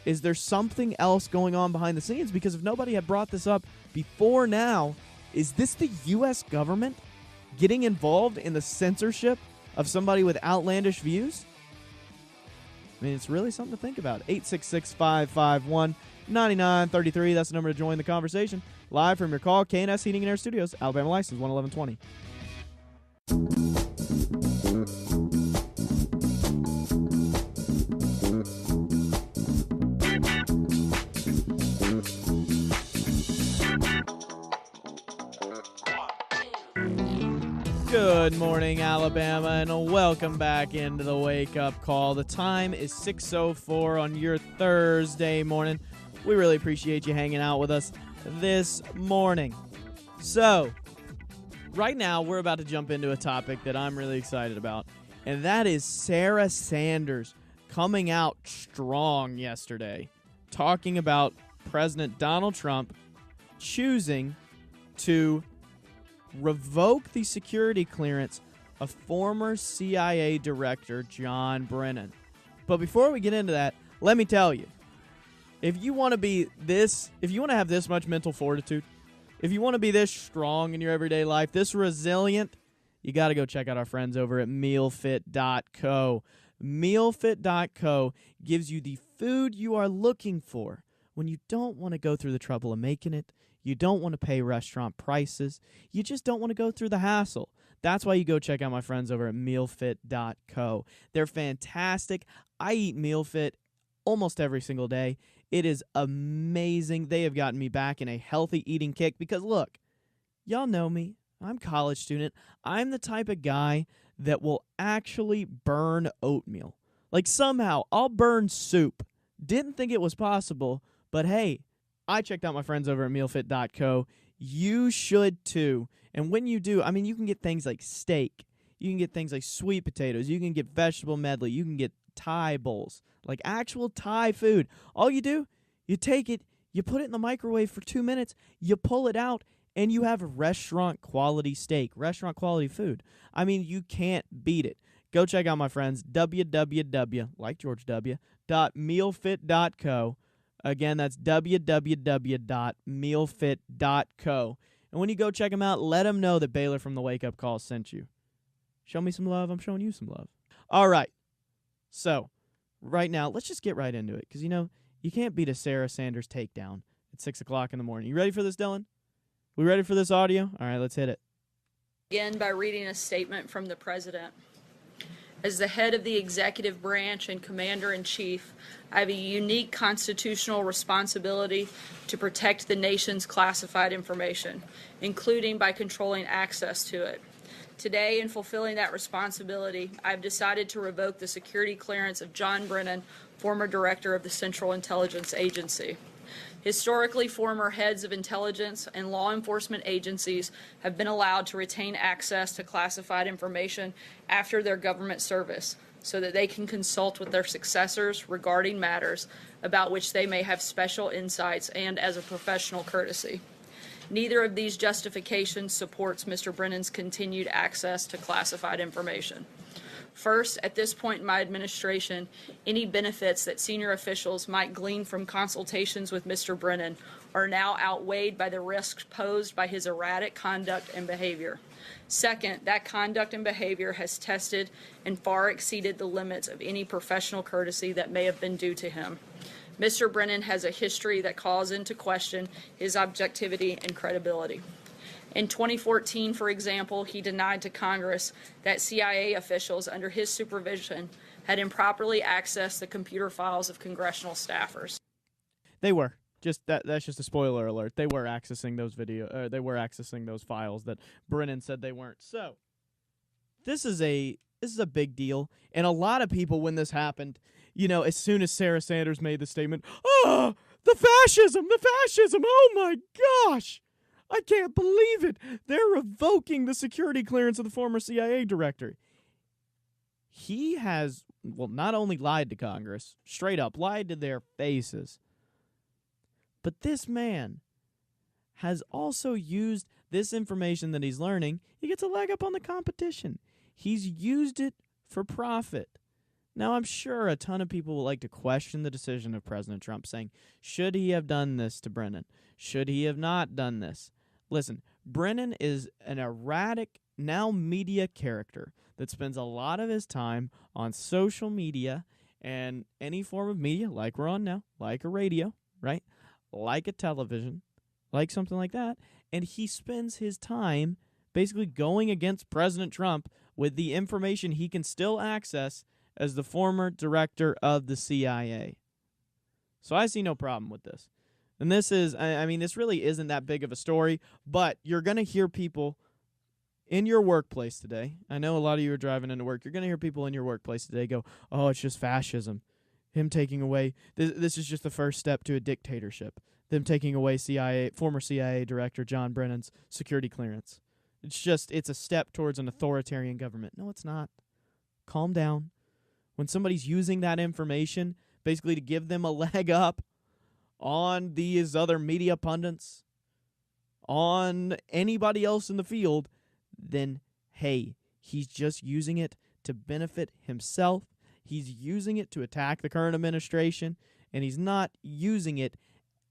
S1: Is there something else going on behind the scenes? Because if nobody had brought this up before now, is this the U.S. government getting involved in the censorship of somebody with outlandish views? I mean, it's really something to think about. 866-551-9933. That's the number to join the conversation. Live from your call, K&S Heating and Air Studios, Alabama license 11120. Good morning, Alabama, and welcome back into the Wake Up Call. The time is 6:04 on your Thursday morning. We really appreciate you hanging out with us this morning. So, right now, we're about to jump into a topic that I'm really excited about, and that is Sarah Sanders coming out strong yesterday, talking about President Donald Trump choosing to revoke the security clearance of former CIA Director John Brennan. But before we get into that, let me tell you, if you want to have this much mental fortitude, if you want to be this strong in your everyday life, this resilient, you got to go check out our friends over at mealfit.co. Mealfit.co gives you the food you are looking for when you don't want to go through the trouble of making it. You don't want to pay restaurant prices. You just don't want to go through the hassle. That's why you go check out my friends over at mealfit.co. They're fantastic. I eat MealFit almost every single day. It is amazing. They have gotten me back in a healthy eating kick because, look, y'all know me. I'm a college student. I'm the type of guy that will actually burn oatmeal. Like, somehow, I'll burn soup. Didn't think it was possible, but hey, I checked out my friends over at mealfit.co. You should too. And when you do, I mean, you can get things like steak. You can get things like sweet potatoes. You can get vegetable medley. You can get Thai bowls, like actual Thai food. All you do, you take it, you put it in the microwave for 2 minutes, you pull it out, and you have restaurant quality steak, restaurant quality food. I mean, you can't beat it. Go check out my friends, www.mealfit.co. Again, that's www.mealfit.co. And when you go check them out, let them know that Baylor from the Wake Up Call sent you. Show me some love. I'm showing you some love. All right. So, right now, let's just get right into it. Because, you can't beat a Sarah Sanders takedown at 6 o'clock in the morning. You ready for this, Dylan? We ready for this audio? All right, let's hit it.
S4: Begin by reading a statement from the President. As the head of the executive branch and commander-in-chief, I have a unique constitutional responsibility to protect the nation's classified information, including by controlling access to it. Today, in fulfilling that responsibility, I have decided to revoke the security clearance of John Brennan, former director of the Central Intelligence Agency. Historically, former heads of intelligence and law enforcement agencies have been allowed to retain access to classified information after their government service so that they can consult with their successors regarding matters about which they may have special insights and as a professional courtesy. Neither of these justifications supports Mr. Brennan's continued access to classified information. First, at this point in my administration, any benefits that senior officials might glean from consultations with Mr. Brennan are now outweighed by the risks posed by his erratic conduct and behavior. Second, that conduct and behavior has tested and far exceeded the limits of any professional courtesy that may have been due to him. Mr. Brennan has a history that calls into question his objectivity and credibility. In 2014, for example, he denied to Congress that CIA officials under his supervision had improperly accessed the computer files of congressional staffers.
S1: They were. That's just a spoiler alert. They were accessing those those files that Brennan said they weren't. So, this is a big deal, and a lot of people when this happened, as soon as Sarah Sanders made the statement, oh, the fascism, oh my gosh, I can't believe it. They're revoking the security clearance of the former CIA director. He has, not only lied to Congress, straight up lied to their faces, but this man has also used this information that he's learning. He gets a leg up on the competition. He's used it for profit. Now, I'm sure a ton of people will like to question the decision of President Trump, saying, should he have done this to Brennan? Should he have not done this? Listen, Brennan is an erratic, now media character that spends a lot of his time on social media and any form of media, like we're on now, like a radio, right? Like a television, like something like that. And he spends his time basically going against President Trump with the information he can still access as the former director of the CIA. So I see no problem with this. And this is, this really isn't that big of a story, but you're going to hear people in your workplace today. I know a lot of you are driving into work. You're going to hear people in your workplace today go, oh, it's just fascism. Him taking away, this is just the first step to a dictatorship. Them taking away former CIA director John Brennan's security clearance. It's a step towards an authoritarian government. No, it's not. Calm down. When somebody's using that information basically to give them a leg up on these other media pundits, on anybody else in the field, then, hey, he's just using it to benefit himself. He's using it to attack the current administration, and he's not using it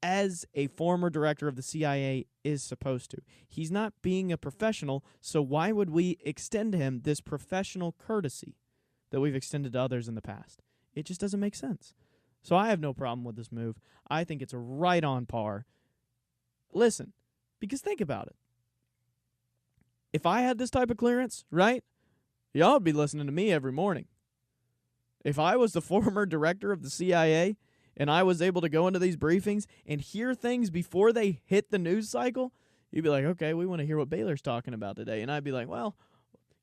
S1: as a former director of the CIA is supposed to. He's not being a professional, so why would we extend him this professional courtesy that we've extended to others in the past? It just doesn't make sense. So I have no problem with this move. I think it's right on par. Listen, because think about it. If I had this type of clearance, right, y'all would be listening to me every morning. If I was the former director of the CIA and I was able to go into these briefings and hear things before they hit the news cycle, you'd be like, okay, we want to hear what Baylor's talking about today. And I'd be like, well,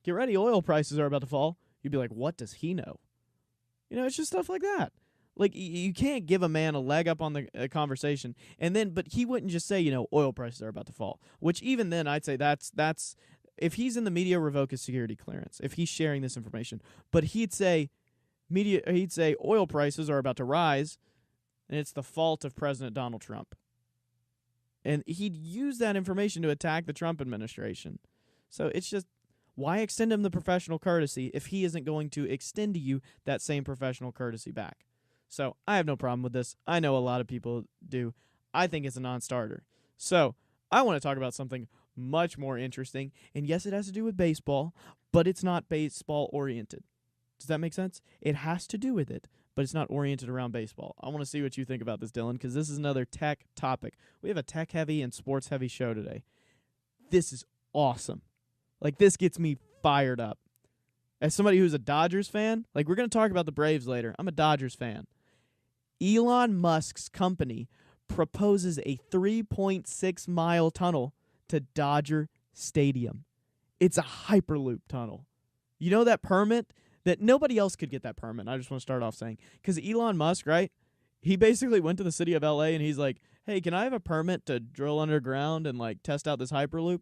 S1: get ready, oil prices are about to fall. You'd be like, what does he know? It's just stuff like that. Like, you can't give a man a leg up on the conversation, but he wouldn't just say, oil prices are about to fall, which even then I'd say that's if he's in the media, revoke his security clearance, if he's sharing this information. But he'd say oil prices are about to rise, and it's the fault of President Donald Trump. And he'd use that information to attack the Trump administration. So it's just, why extend him the professional courtesy if he isn't going to extend to you that same professional courtesy back? So I have no problem with this. I know a lot of people do. I think it's a non-starter. So I want to talk about something much more interesting. And yes, it has to do with baseball, but it's not baseball-oriented. Does that make sense? It has to do with it, but it's not oriented around baseball. I want to see what you think about this, Dylan, because this is another tech topic. We have a tech-heavy and sports-heavy show today. This is awesome. Like, this gets me fired up. As somebody who's a Dodgers fan, like, we're going to talk about the Braves later. I'm a Dodgers fan. Elon Musk's company proposes a 3.6-mile tunnel to Dodger Stadium. It's a Hyperloop tunnel. You know that permit? That nobody else could get that permit. I just want to start off saying, because Elon Musk, right, he basically went to the city of L.A. and he's like, hey, can I have a permit to drill underground and, like, test out this Hyperloop?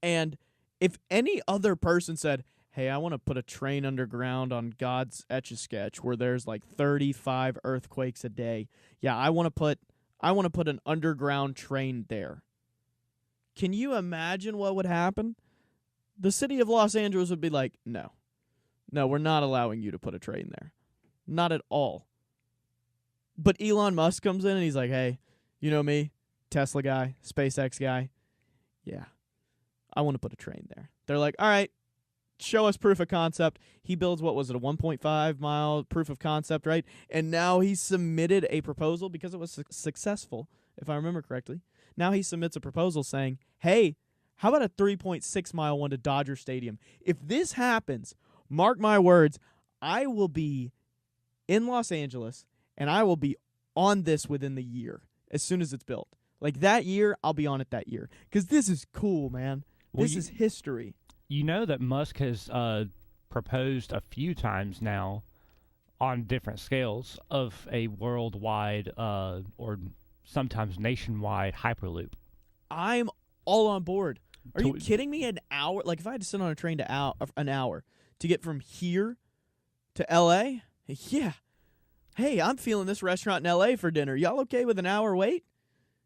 S1: And if any other person said, hey, I want to put a train underground on God's Etch-a-Sketch where there's like 35 earthquakes a day. Yeah, I want to put an underground train there. Can you imagine what would happen? The city of Los Angeles would be like, no, we're not allowing you to put a train there. Not at all. But Elon Musk comes in and he's like, hey, you know me, Tesla guy, SpaceX guy. Yeah, I want to put a train there. They're like, all right, show us proof of concept. He builds, what was it, a 1.5-mile proof of concept, right? And now he submitted a proposal because it was successful, if I remember correctly. Now he submits a proposal saying, hey, how about a 3.6-mile one to Dodger Stadium? If this happens, mark my words, I will be in Los Angeles, and I will be on this within the year as soon as it's built. Like, that year, I'll be on it that year. Because this is cool, man. This is history.
S2: You know that Musk has proposed a few times now on different scales of a worldwide or sometimes nationwide Hyperloop.
S1: I'm all on board. Are you kidding me? An hour? Like, if I had to sit on a train to an hour to get from here to L.A., yeah. Hey, I'm feeling this restaurant in L.A. for dinner. Y'all okay with an hour wait?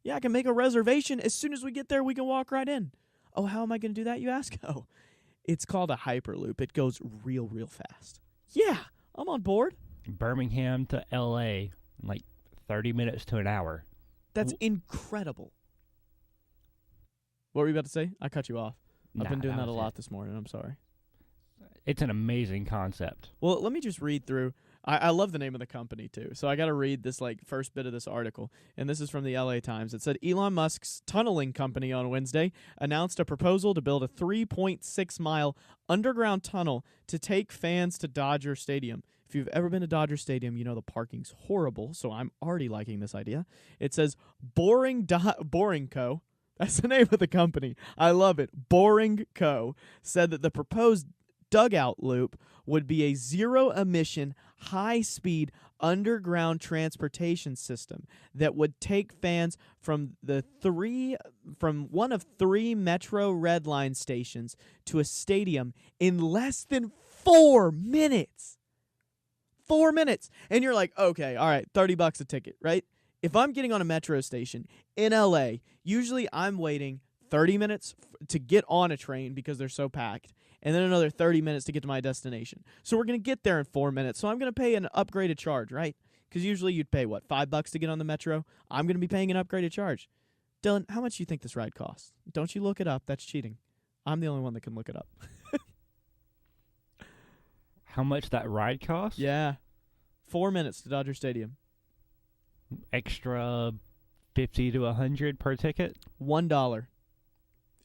S1: Yeah, I can make a reservation. As soon as we get there, we can walk right in. Oh, how am I going to do that, you ask? Oh, it's called a Hyperloop. It goes real, real fast. Yeah, I'm on board.
S2: Birmingham to L.A., like 30 minutes to an hour.
S1: That's incredible. What were you about to say? I cut you off. I've been doing that a lot this morning. I'm sorry.
S2: It's an amazing concept.
S1: Well, let me just read through. I love the name of the company, too. So I got to read this first bit of this article. And this is from the LA Times. It said Elon Musk's tunneling company on Wednesday announced a proposal to build a 3.6-mile underground tunnel to take fans to Dodger Stadium. If you've ever been to Dodger Stadium, you know the parking's horrible, so I'm already liking this idea. It says Boring Co. That's the name of the company. I love it. Boring Co. said that the proposed dugout loop would be a zero-emission, high-speed underground transportation system that would take fans from one of 3 Metro Red Line stations to a stadium in less than 4 minutes. 4 minutes. And you're like, okay, all right, $30 a ticket, right? If I'm getting on a metro station in LA, usually I'm waiting 30 minutes to get on a train because they're so packed, and then another 30 minutes to get to my destination. So we're going to get there in 4 minutes. So I'm going to pay an upgraded charge, right? Because usually you'd pay, what, $5 to get on the metro? I'm going to be paying an upgraded charge. Dylan, how much do you think this ride costs? Don't you look it up. That's cheating. I'm the only one that can look it up.
S2: How much that ride costs?
S1: Yeah. 4 minutes to Dodger Stadium.
S2: Extra 50 to 100 per ticket?
S1: $1.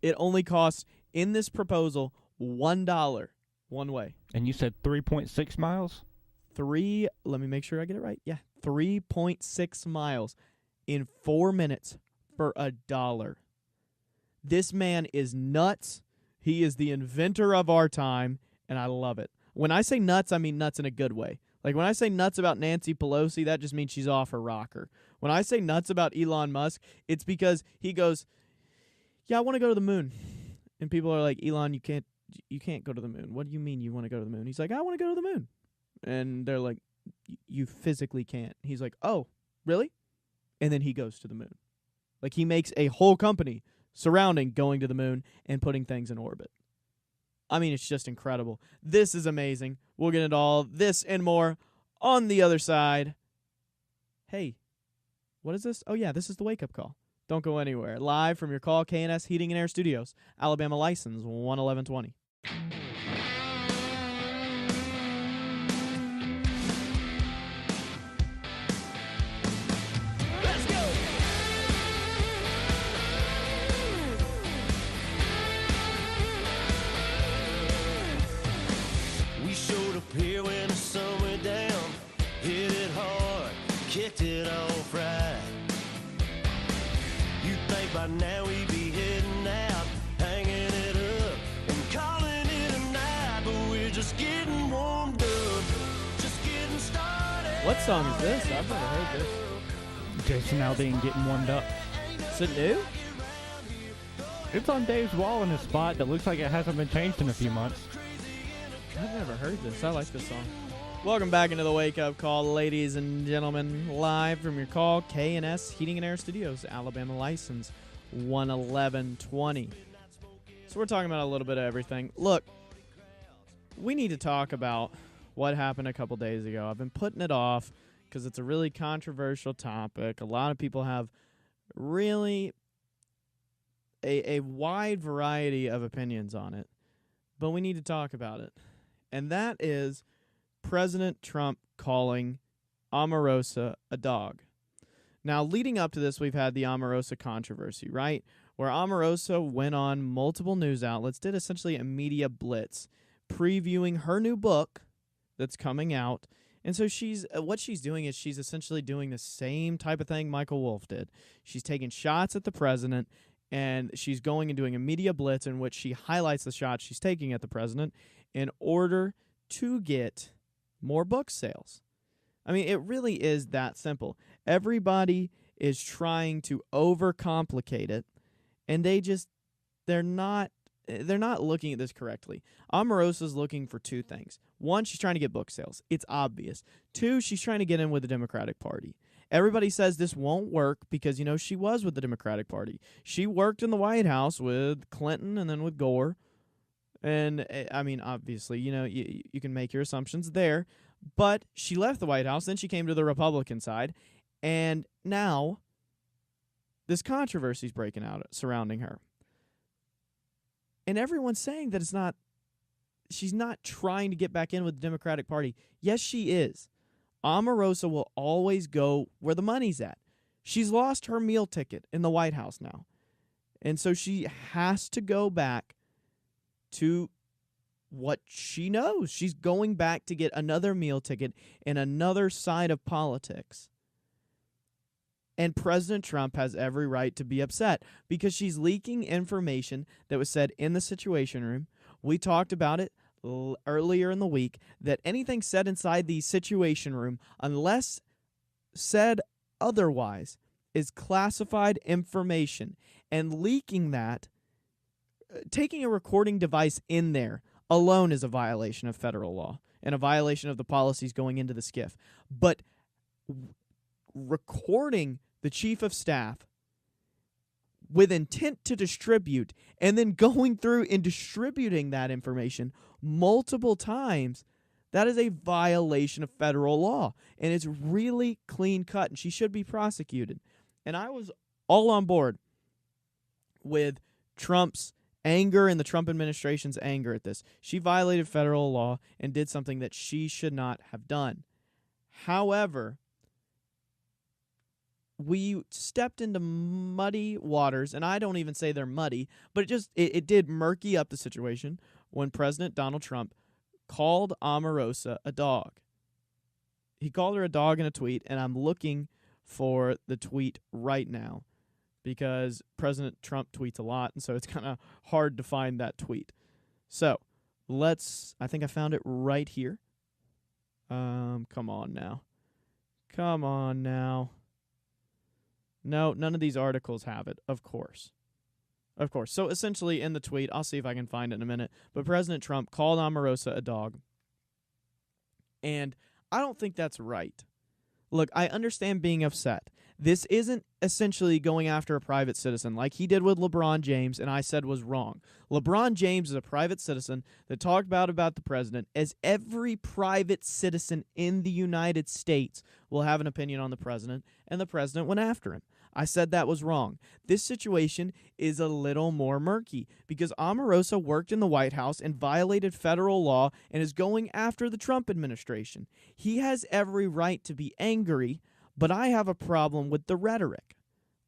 S1: It only costs, in this proposal, $1 one way.
S2: And you said 3.6 miles?
S1: Let me make sure I get it right. Yeah, 3.6 miles in 4 minutes for $1. This man is nuts. He is the inventor of our time, and I love it. When I say nuts, I mean nuts in a good way. Like, when I say nuts about Nancy Pelosi, that just means she's off her rocker. When I say nuts about Elon Musk, it's because he goes, yeah, I want to go to the moon. And people are like, Elon, you can't go to the moon. What do you mean you want to go to the moon? He's like, I want to go to the moon. And they're like, you physically can't. He's like, oh, really? And then he goes to the moon. Like, he makes a whole company surrounding going to the moon and putting things in orbit. I mean, it's just incredible. This is amazing. We'll get into all this and more on the other side. Hey, what is this? Oh, yeah, this is the wake-up call. Don't go anywhere. Live from your Call K&S Heating and Air Studios. Alabama license 11120.
S3: Here when the sun went down, hit it hard, kicked it off right. You'd think by now we'd be heading out, hanging it up and calling it a night, but we're just getting warmed up, just getting started.
S1: What song is this? I've never heard this.
S2: Jason Aldean getting warmed up.
S1: Is it new?
S2: It's on Dave's wall in a spot that looks like it hasn't been changed in a few months.
S1: I've never heard this. I like this song. Welcome back into the wake-up call, ladies and gentlemen. Live from your Call K&S Heating and Air Studios, Alabama license 11120. So we're talking about a little bit of everything. Look, we need to talk about what happened a couple days ago. I've been putting it off because it's a really controversial topic. A lot of people have really a wide variety of opinions on it, but we need to talk about it. And that is President Trump calling Omarosa a dog. Now, leading up to this, we've had the Omarosa controversy, right? Where Omarosa went on multiple news outlets, did essentially a media blitz, previewing her new book that's coming out. And so what she's doing is she's essentially doing the same type of thing Michael Wolff did. She's taking shots at the president, and she's going and doing a media blitz in which she highlights the shots she's taking at the president in order to get more book sales. I mean, it really is that simple. Everybody is trying to overcomplicate it, and they're not looking at this correctly. Omarosa's looking for two things. One, she's trying to get book sales. It's obvious. Two, she's trying to get in with the Democratic Party. Everybody says this won't work because, she was with the Democratic Party. She worked in the White House with Clinton and then with Gore. And, I mean, obviously, you can make your assumptions there. But she left the White House, then she came to the Republican side, and now this controversy is breaking out surrounding her. And everyone's saying that she's not trying to get back in with the Democratic Party. Yes, she is. Omarosa will always go where the money's at. She's lost her meal ticket in the White House now. And so she has to go back to what she knows. She's going back to get another meal ticket in another side of politics. And President Trump has every right to be upset because she's leaking information that was said in the Situation Room. We talked about it earlier in the week, that anything said inside the Situation Room, unless said otherwise, is classified information. And leaking that, taking a recording device in there alone is a violation of federal law and a violation of the policies going into the SCIF. But recording the chief of staff with intent to distribute and then going through and distributing that information multiple times, that is a violation of federal law. And it's really clean cut, and she should be prosecuted. And I was all on board with Trump's anger and the Trump administration's anger at this. She violated federal law and did something that she should not have done. However, we stepped into muddy waters, and I don't even say they're muddy, but it did murky up the situation when President Donald Trump called Omarosa a dog. He called her a dog in a tweet, and I'm looking for the tweet right now because President Trump tweets a lot, and so it's kind of hard to find that tweet. So, I think I found it right here. Come on now. No, none of these articles have it, of course. So essentially in the tweet, I'll see if I can find it in a minute, but President Trump called Omarosa a dog. And I don't think that's right. Look, I understand being upset. This isn't essentially going after a private citizen like he did with LeBron James and I said was wrong. LeBron James is a private citizen that talked about the president, as every private citizen in the United States will have an opinion on the president, and the president went after him. I said that was wrong. This situation is a little more murky because Omarosa worked in the White House and violated federal law and is going after the Trump administration. He has every right to be angry, but I have a problem with the rhetoric.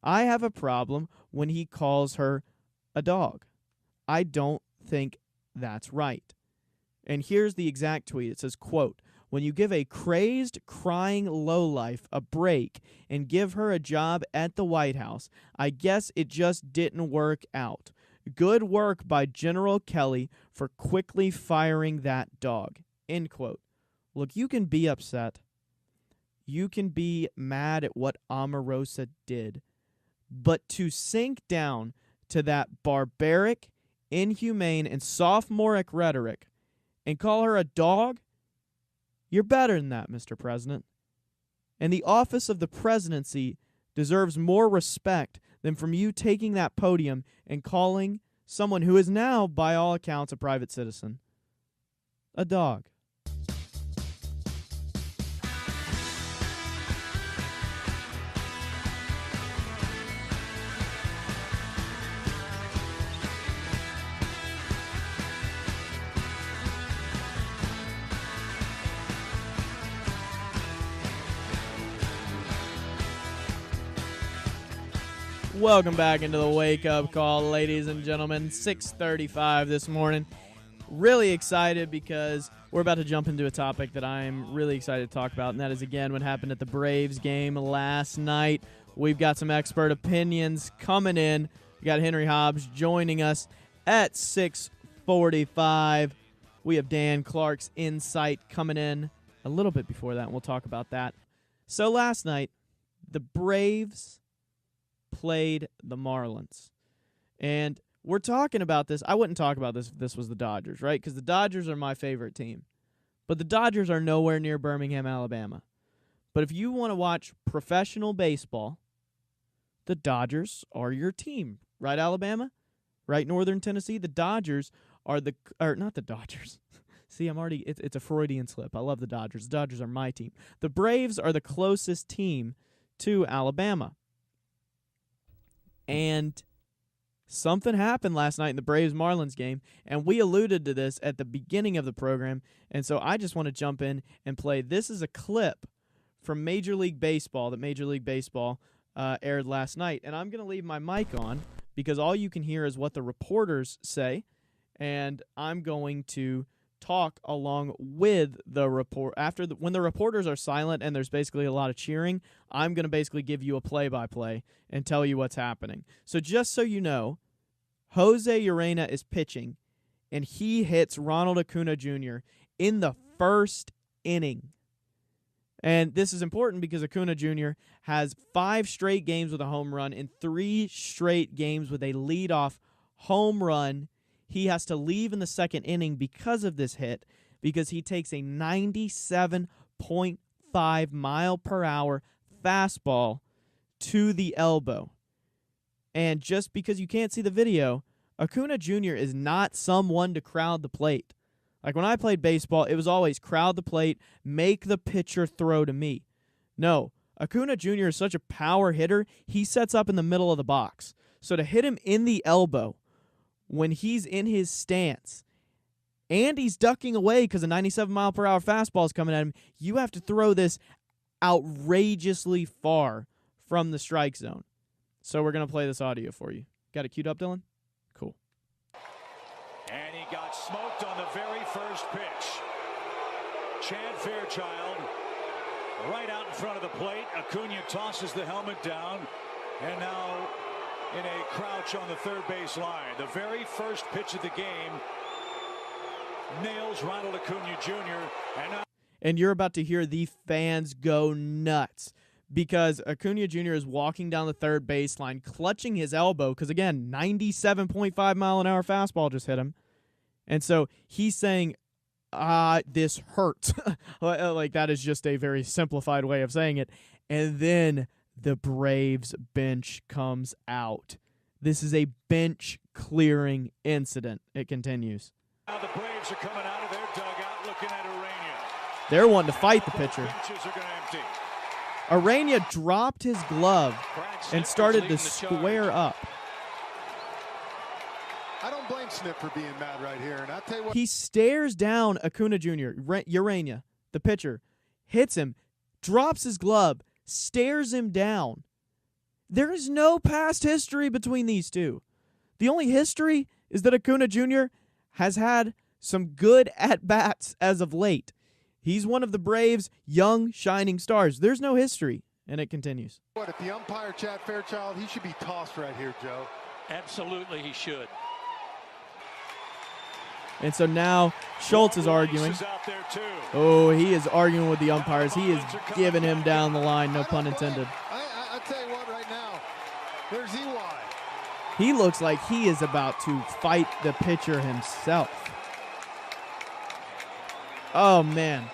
S1: I have a problem when he calls her a dog. I don't think that's right. And here's the exact tweet. It says, quote, "When you give a crazed, crying lowlife a break and give her a job at the White House, I guess it just didn't work out. Good work by General Kelly for quickly firing that dog." End quote. Look, you can be upset. You can be mad at what Omarosa did. But to sink down to that barbaric, inhumane, and sophomoric rhetoric and call her a dog, you're better than that, Mr. President. And the office of the presidency deserves more respect than from you taking that podium and calling someone who is now, by all accounts, a private citizen, a dog. Welcome back into the wake-up call, ladies and gentlemen. 6:35 this morning. Really excited because we're about to jump into a topic that I'm really excited to talk about, and that is, again, what happened at the Braves game last night. We've got some expert opinions coming in. We got Henry Hobbs joining us at 6:45. We have Dan Clark's insight coming in a little bit before that, and we'll talk about that. So last night, the Braves played the Marlins. And we're talking about this. I wouldn't talk about this if this was the Dodgers, right? Because the Dodgers are my favorite team. But the Dodgers are nowhere near Birmingham, Alabama. But if you want to watch professional baseball, the Dodgers are your team. Right, Alabama? Right, Northern Tennessee? The Dodgers are not the Dodgers. See, it's a Freudian slip. I love the Dodgers. The Dodgers are my team. The Braves are the closest team to Alabama. And something happened last night in the Braves-Marlins game, and we alluded to this at the beginning of the program, and so I just want to jump in and play. This is a clip from Major League Baseball that Major League Baseball aired last night, and I'm going to leave my mic on because all you can hear is what the reporters say, and I'm going to talk along with the report. When the reporters are silent and there's basically a lot of cheering, I'm going to basically give you a play-by-play and tell you what's happening. So just so you know, José Ureña is pitching, and he hits Ronald Acuña Jr. in the first inning. And this is important because Acuña Jr. has 5 straight games with a home run and 3 straight games with a leadoff home run. He has to leave in the second inning because of this hit, because he takes a 97.5 mile per hour fastball to the elbow. And just because you can't see the video, Acuña Jr. is not someone to crowd the plate. Like when I played baseball, it was always crowd the plate, make the pitcher throw to me. No, Acuña Jr. is such a power hitter, he sets up in the middle of the box. So to hit him in the elbow when he's in his stance and he's ducking away because a 97 mile per hour fastball is coming at him, you have to throw this outrageously far from the strike zone. So we're going to play this audio for you. Got it queued up, Dylan? Cool.
S5: And he got smoked on the very first pitch. Chad Fairchild right out in front of the plate. Acuña tosses the helmet down, and now in a crouch on the third base line. The very first pitch of the game nails Ronald Acuña Jr.
S1: And you're about to hear the fans go nuts because Acuña Jr. is walking down the third baseline, clutching his elbow because, again, 97.5 mile an hour fastball just hit him. And so he's saying, this hurts. Like, that is just a very simplified way of saying it. And then the Braves bench comes out. This is a bench-clearing incident. It continues.
S5: Now the Braves are coming out of their dugout looking at Ureña.
S1: They're wanting to fight the pitcher.
S5: Benches are going to empty.
S1: Ureña dropped his glove and started to square up.
S6: I don't blame Snip for being mad right here. And I'll tell you what.
S1: He stares down Acuña Jr., Ureña, the pitcher, hits him, drops his glove, stares him down. There is no past history between these two. The only history is that Acuña Jr. has had some good at-bats as of late. He's one of the Braves' young, shining stars. There's no history, and it continues.
S6: What, if the umpire, Chad Fairchild, he should be tossed right here, Joe.
S5: Absolutely, he should.
S1: And so now Schultz is arguing.
S5: Out there too.
S1: Oh, he is arguing with the umpires. He is giving him down the line, no pun intended.
S6: I tell you what, right now, there's EY.
S1: He looks like he is about to fight the pitcher himself. Oh, man.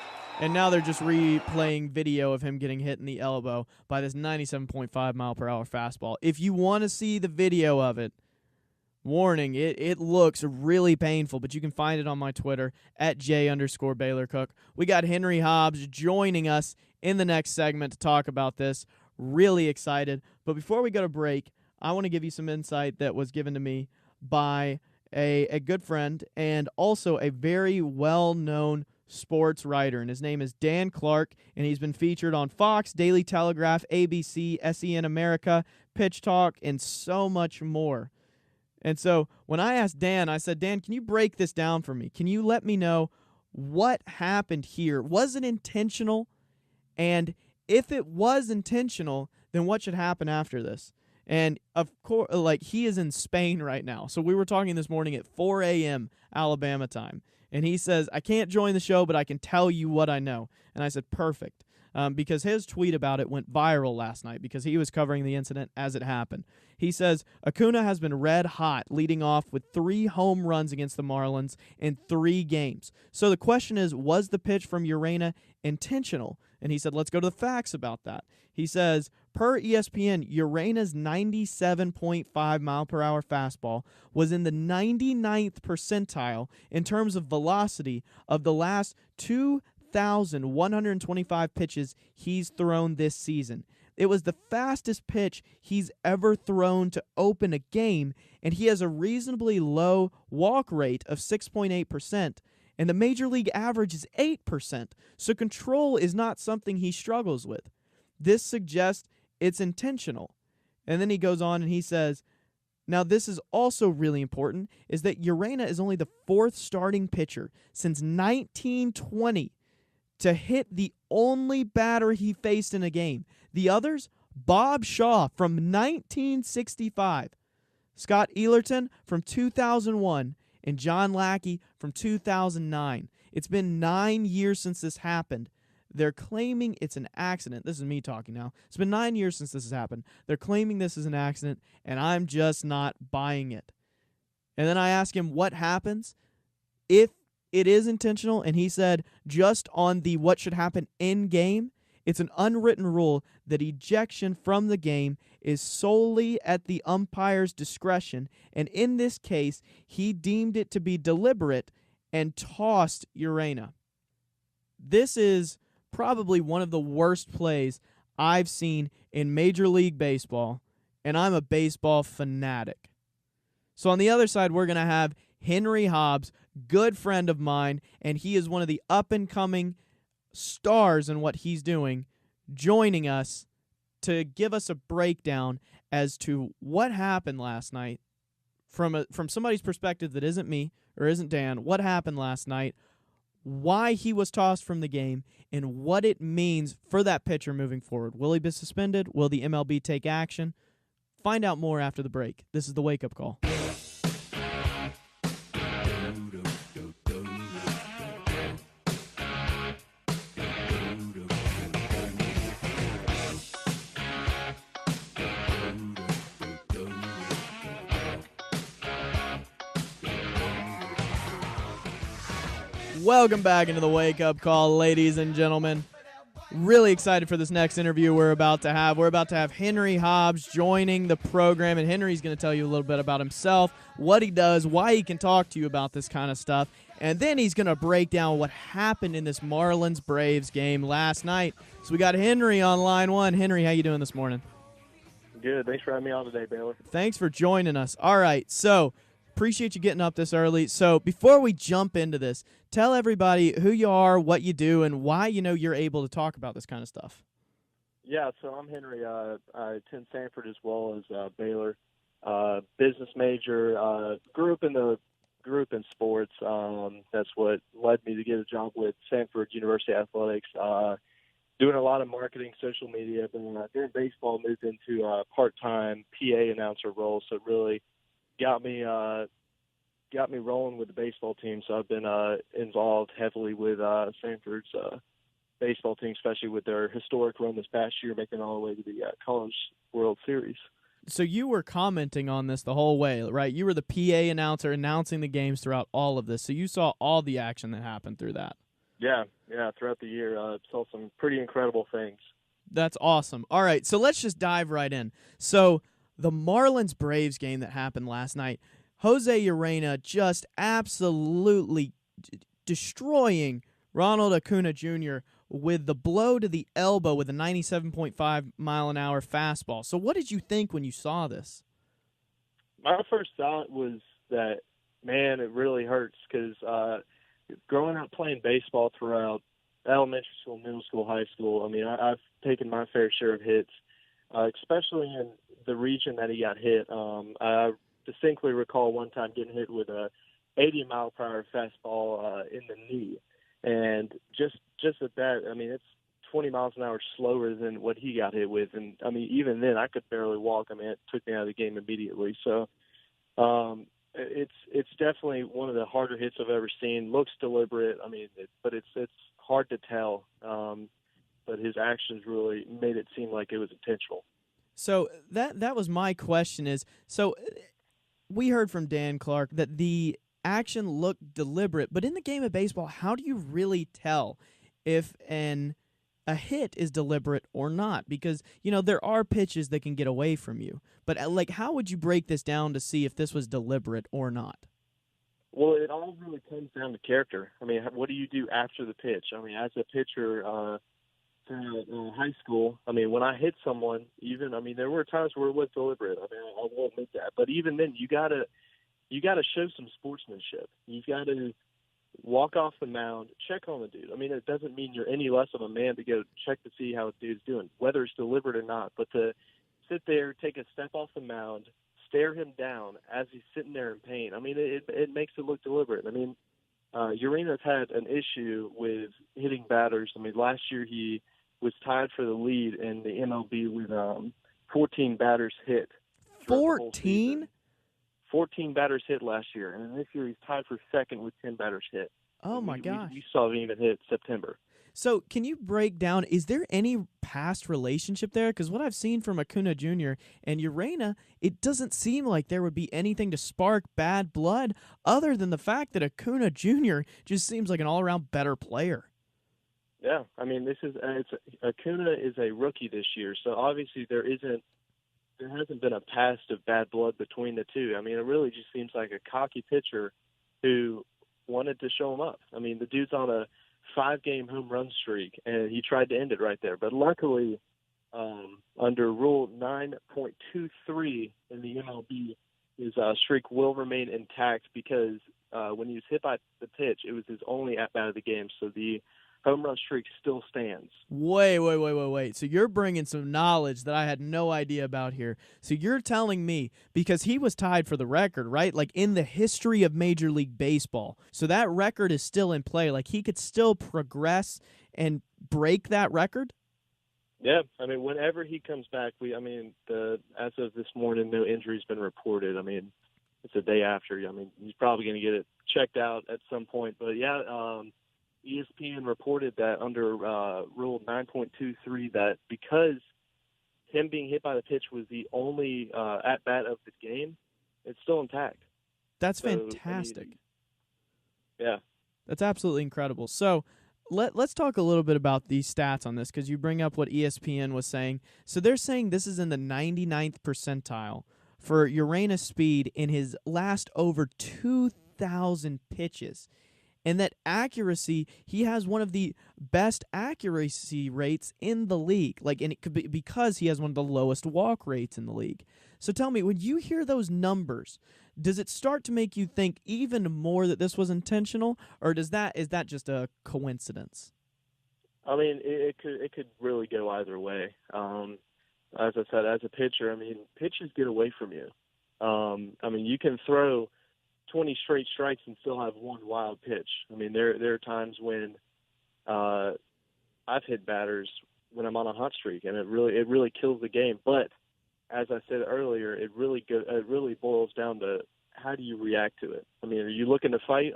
S1: And now they're just replaying video of him getting hit in the elbow by this 97.5 mile per hour fastball. If you want to see the video of it, warning, it looks really painful, but you can find it on my Twitter at @J_Baylor Cook. We got Henry Hobbs joining us in the next segment to talk about this. Really excited. But before we go to break, I want to give you some insight that was given to me by a good friend and also a very well-known sports writer, and his name is Dan Clark, and he's been featured on Fox, Daily Telegraph, ABC, SEN America, Pitch Talk, and so much more. And so when I asked Dan, I said, Dan, can you break this down for me? Can you let me know what happened here? Was it intentional? And if it was intentional, then what should happen after this? And, of course, like, he is in Spain right now. So we were talking this morning at 4 a.m. Alabama time. And he says, I can't join the show, but I can tell you what I know. And I said, perfect. Because his tweet about it went viral last night because he was covering the incident as it happened. He says, Acuña has been red hot, leading off with 3 home runs against the Marlins in 3 games. So the question is, was the pitch from Ureña intentional? And he said, let's go to the facts about that. He says, per ESPN, Ureña's 97.5 mile-per-hour fastball was in the 99th percentile in terms of velocity of the last 2,125 pitches he's thrown this season. It was the fastest pitch he's ever thrown to open a game, and he has a reasonably low walk rate of 6.8%, and the major league average is 8%, so control is not something he struggles with. This suggests it's intentional. And then he goes on and he says, now this is also really important, is that Ureña is only the 4th starting pitcher since 1920 to hit the only batter he faced in a game. The others, Bob Shaw from 1965, Scott Ealerton from 2001, and John Lackey from 2009. It's been 9 years since this happened. They're claiming it's an accident. This is me talking now. It's been 9 years since this has happened. They're claiming this is an accident, and I'm just not buying it. And then I ask him what happens if it is intentional, and he said just on the what should happen in game, it's an unwritten rule that ejection from the game is solely at the umpire's discretion, and in this case, he deemed it to be deliberate and tossed Ureña. This is probably one of the worst plays I've seen in Major League Baseball, and I'm a baseball fanatic. So on the other side, we're going to have Henry Hobbs, good friend of mine, and he is one of the up-and-coming stars in what he's doing, joining us to give us a breakdown as to what happened last night from somebody's perspective that isn't me or isn't Dan. What happened last night, why he was tossed from the game, and what it means for that pitcher moving forward. Will he be suspended? Will the MLB take action? Find out more after the break. This is the Wake Up Call. Welcome back into the Wake Up Call, ladies and gentlemen. Really excited for this next interview we're about to have. We're about to have Henry Hobbs joining the program, and Henry's going to tell you a little bit about himself, what he does, why he can talk to you about this kind of stuff, and then he's going to break down what happened in this Marlins-Braves game last night. So we got Henry on line one. Henry, how you doing this morning?
S7: Good. Thanks for having me on today, Baylor.
S1: Thanks for joining us. All right, so appreciate you getting up this early. So before we jump into this, tell everybody who you are, what you do, and why you're able to talk about this kind of stuff.
S7: Yeah, so I'm Henry. I attend Sanford as well as Baylor. Business major. Grew up in sports. That's what led me to get a job with Sanford University Athletics. Doing a lot of marketing, social media. But during baseball, moved into a part-time PA announcer role. So it really got me rolling with the baseball team. So I've been involved heavily with Sanford's baseball team, especially with their historic run this past year, making it all the way to the College World Series.
S1: So you were commenting on this the whole way, right? You were the PA announcer announcing the games throughout all of this. So you saw all the action that happened through that.
S7: Yeah, throughout the year. Saw some pretty incredible things. That's
S1: awesome. All right, so let's just dive right in. So the Marlins-Braves game that happened last night, José Ureña just absolutely destroying Ronald Acuña Jr. with the blow to the elbow with a 97.5-mile-an-hour fastball. So what did you think when you saw this?
S7: My first thought was that, man, it really hurts because growing up playing baseball throughout elementary school, middle school, high school, I mean, I've taken my fair share of hits, especially in the region that he got hit. I distinctly recall one time getting hit with a 80-mile-per-hour fastball in the knee. And just at that, I mean, it's 20 miles an hour slower than what he got hit with. And, I mean, even then, I could barely walk. I mean, it took me out of the game immediately. So it's definitely one of the harder hits I've ever seen. Looks deliberate. I mean, but it's hard to tell. But his actions really made it seem like it was intentional.
S1: So that was my question is, so we heard from Dan Clark that the action looked deliberate, but in the game of baseball, how do you really tell if a hit is deliberate or not? Because, there are pitches that can get away from you. But, how would you break this down to see if this was deliberate or not?
S7: Well, it all really comes down to character. I mean, what do you do after the pitch? I mean, as a pitcher in high school, I mean, when I hit someone, there were times where it was deliberate. I mean, I won't admit that. But even then, you gotta show some sportsmanship. You've got to walk off the mound, check on the dude. I mean, it doesn't mean you're any less of a man to go check to see how a dude's doing, whether it's deliberate or not. But to sit there, take a step off the mound, stare him down as he's sitting there in pain, I mean, it makes it look deliberate. I mean, Ureña's had an issue with hitting batters. I mean, last year he was tied for the lead in the MLB with 14 batters hit.
S1: 14?
S7: 14 batters hit last year, and this year he's tied for second with 10 batters hit.
S1: Oh, my gosh.
S7: You saw him even hit September.
S1: So can you break down, is there any past relationship there? Because what I've seen from Acuña Jr. and Ureña, it doesn't seem like there would be anything to spark bad blood other than the fact that Acuña Jr. just seems like an all-around better player.
S7: Yeah, I mean, Acuña is a rookie this year, so obviously there hasn't been a past of bad blood between the two. I mean, it really just seems like a cocky pitcher who wanted to show him up. I mean, the dude's on a 5-game home run streak, and he tried to end it right there. But luckily, under Rule 9.23 in the MLB, his streak will remain intact because when he was hit by the pitch, it was his only at-bat of the game, so the home run streak still stands.
S1: Wait. So you're bringing some knowledge that I had no idea about here. So you're telling me, because he was tied for the record, right? Like in the history of Major League Baseball. So that record is still in play. Like he could still progress and break that record?
S7: Yeah. I mean, whenever he comes back, as of this morning, no injury's been reported. I mean, it's the day after. I mean, he's probably going to get it checked out at some point. But yeah, ESPN reported that under Rule 9.23 that because him being hit by the pitch was the only at-bat of the game, it's still intact.
S1: That's fantastic.
S7: I mean, yeah.
S1: That's absolutely incredible. So let's talk a little bit about these stats on this because you bring up what ESPN was saying. So they're saying this is in the 99th percentile for Ureña's speed in his last over 2,000 pitches. And that accuracy, he has one of the best accuracy rates in the league. And it could be because he has one of the lowest walk rates in the league. So tell me, when you hear those numbers, does it start to make you think even more that this was intentional, or is that just a coincidence?
S7: I mean, it could really go either way. As I said, as a pitcher, I mean, pitches get away from you. I mean, you can throw 20 straight strikes and still have one wild pitch. I mean, there are times when I've hit batters when I'm on a hot streak, and it really kills the game. But as I said earlier, it really boils down to how do you react to it. I mean, are you looking to fight?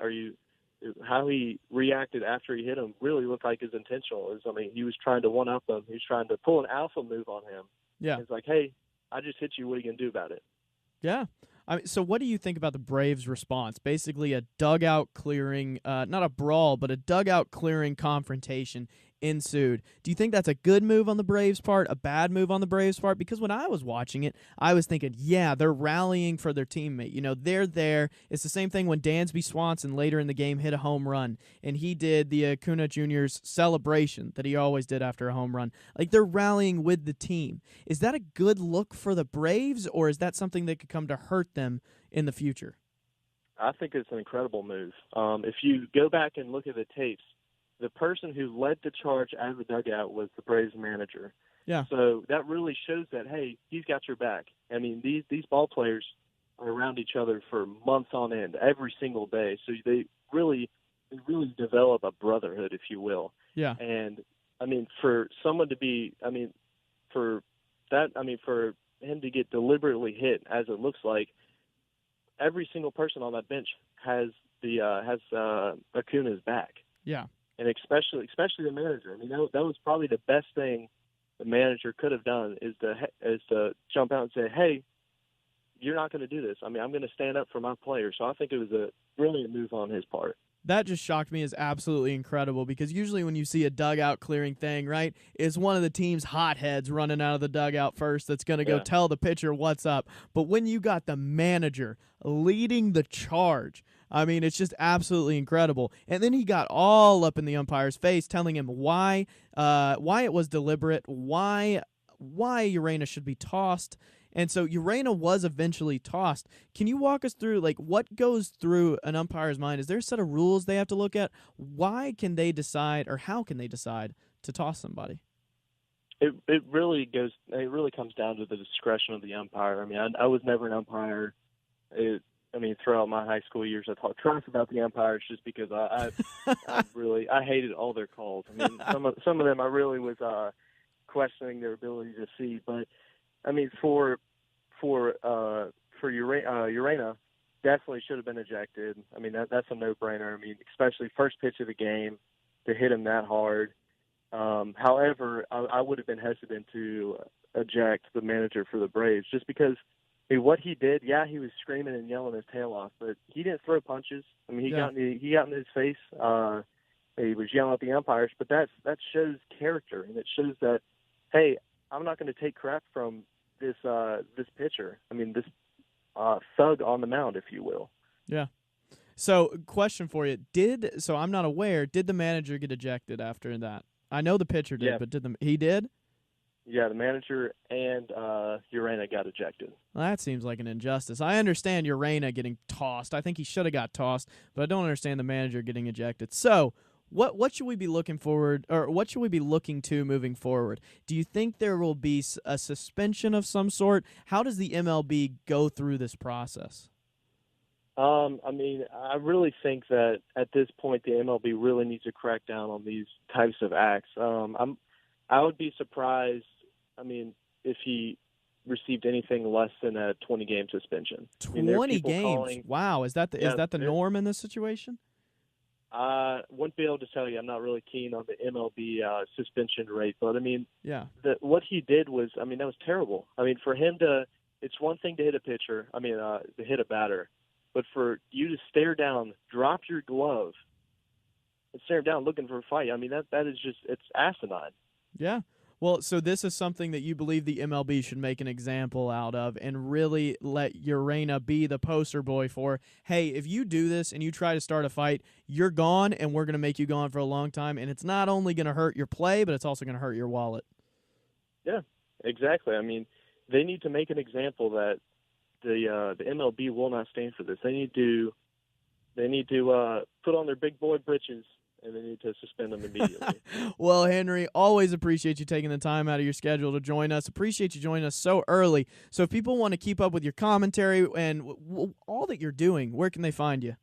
S7: How he reacted after he hit him really looked like his intentional. He was trying to one-up him. He was trying to pull an alpha move on him.
S1: Yeah.
S7: It's like, hey, I just hit you. What are you going to do about it?
S1: Yeah. So what do you think about the Braves' response? Basically a dugout clearing, not a brawl, but a dugout clearing confrontation ensued. Do you think that's a good move on the Braves' part, a bad move on the Braves' part? Because when I was watching it, I was thinking, yeah, they're rallying for their teammate. They're there. It's the same thing when Dansby Swanson later in the game hit a home run, and he did the Acuña Jr.'s celebration that he always did after a home run. Like, they're rallying with the team. Is that a good look for the Braves, or is that something that could come to hurt them in the future?
S7: I think it's an incredible move. If you go back and look at the tapes, the person who led the charge out of the dugout was the Braves manager.
S1: Yeah.
S7: So that really shows that, hey, he's got your back. I mean, these ball players are around each other for months on end, every single day. So they really develop a brotherhood, if you will.
S1: Yeah.
S7: And I mean, for someone to be, I mean, for him to get deliberately hit, as it looks like, every single person on that bench has Acuña's back.
S1: Yeah.
S7: And especially the manager. I mean, that was probably the best thing the manager could have done is to jump out and say, hey, you're not going to do this. I mean, I'm going to stand up for my players. So I think it was a brilliant move on his part.
S1: That just shocked me as absolutely incredible because usually when you see a dugout clearing thing, right, it's one of the team's hotheads running out of the dugout first that's going to go tell the pitcher what's up. But when you got the manager leading the charge, I mean, it's just absolutely incredible. And then he got all up in the umpire's face telling him why it was deliberate, why Ureña should be tossed. And so Ureña was eventually tossed. Can you walk us through, like, what goes through an umpire's mind? Is there a set of rules they have to look at? Why can they decide, or how can they decide to toss somebody?
S7: It really comes down to the discretion of the umpire. I mean, I was never an umpire. Throughout my high school years, I talked trash about the umpires just because I hated all their calls. I mean, some of them I really was questioning their ability to see, but I mean, for Ureña, definitely should have been ejected. I mean, that's a no-brainer. I mean, especially first pitch of the game to hit him that hard. However, I would have been hesitant to eject the manager for the Braves just because what he did. Yeah, he was screaming and yelling his tail off, but he didn't throw punches. I mean, he got in his face. He was yelling at the umpires, but that shows character, and it shows that, hey, I'm not going to take crap from this pitcher. I mean, this thug on the mound, if you will.
S1: Yeah. So, question for you: so I'm not aware. Did the manager get ejected after that? I know the pitcher did, but he did?
S7: Yeah, the manager and Ureña got ejected.
S1: Well, that seems like an injustice. I understand Ureña getting tossed. I think he should have got tossed, but I don't understand the manager getting ejected. So, what should we be looking forward, or what should we be looking to moving forward? Do you think there will be a suspension of some sort? How does the MLB go through this process?
S7: I mean, I really think that at this point the MLB really needs to crack down on these types of acts. I would be surprised, I mean, if he received anything less than a 20-game suspension.
S1: 20 games? Wow, is that the norm in this situation?
S7: Wouldn't be able to tell you. I'm not really keen on the MLB suspension rate, but I mean, what he did was, I mean, that was terrible. I mean, for him it's one thing to hit a pitcher. I mean, to hit a batter, but for you to stare down, drop your glove, and stare down looking for a fight. I mean, that is just, it's asinine.
S1: Yeah. Well, so this is something that you believe the MLB should make an example out of and really let Ureña be the poster boy for, hey, if you do this and you try to start a fight, you're gone, and we're going to make you gone for a long time, and it's not only going to hurt your play, but it's also going to hurt your wallet.
S7: Yeah, exactly. I mean, they need to make an example that the MLB will not stand for this. They need to put on their big boy britches, and they need to suspend them immediately.
S1: Well, Henry, always appreciate you taking the time out of your schedule to join us. Appreciate you joining us so early. So if people want to keep up with your commentary and all that you're doing, where can they find you?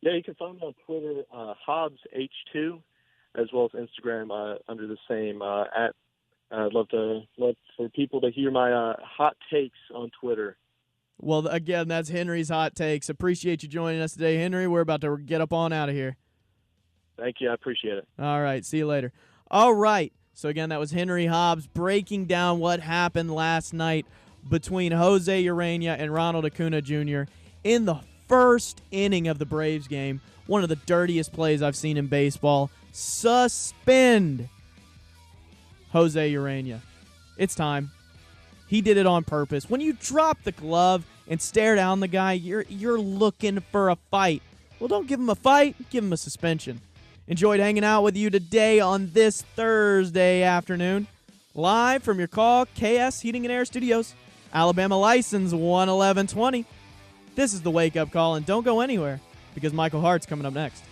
S7: Yeah, you can find me on Twitter, Hobbs H2, as well as Instagram under the same at. I'd love for people to hear my hot takes on Twitter.
S1: Well, again, that's Henry's hot takes. Appreciate you joining us today, Henry. We're about to get up on out of here.
S7: Thank you. I appreciate it.
S1: All right. See you later. All right. So, again, that was Henry Hobbs breaking down what happened last night between José Ureña and Ronald Acuña Jr. in the first inning of the Braves game. One of the dirtiest plays I've seen in baseball. Suspend José Ureña. It's time. He did it on purpose. When you drop the glove and stare down the guy, you're looking for a fight. Well, don't give him a fight. Give him a suspension. Enjoyed hanging out with you today on this Thursday afternoon. Live from your Call KS Heating and Air Studios. Alabama license 11120. This is the Wake Up Call, and don't go anywhere because Michael Hart's coming up next.